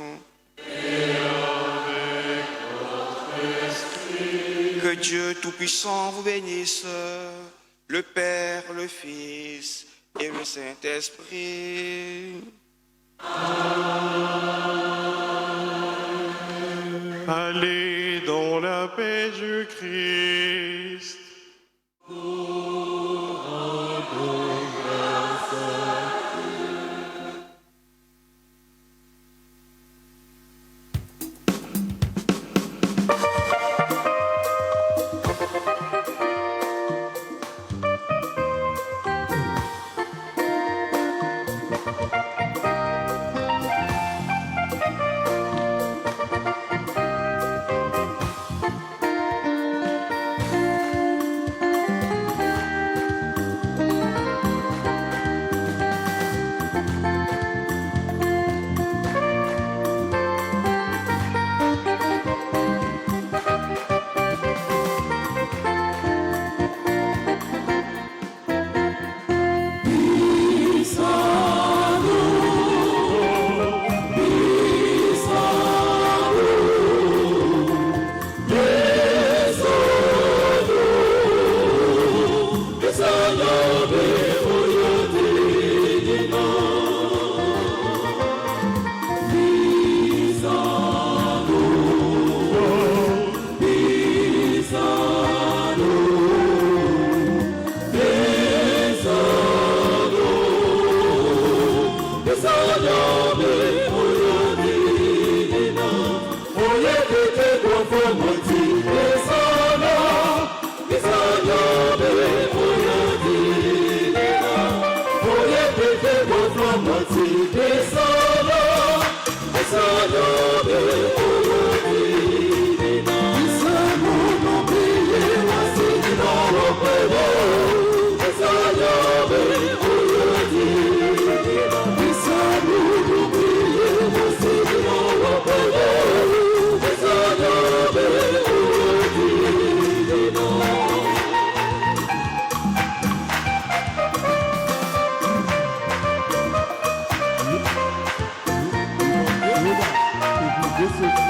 Que Dieu Tout-Puissant vous bénisse, le Père, le Fils et le Saint-Esprit. Allez dans la paix du Christ. This is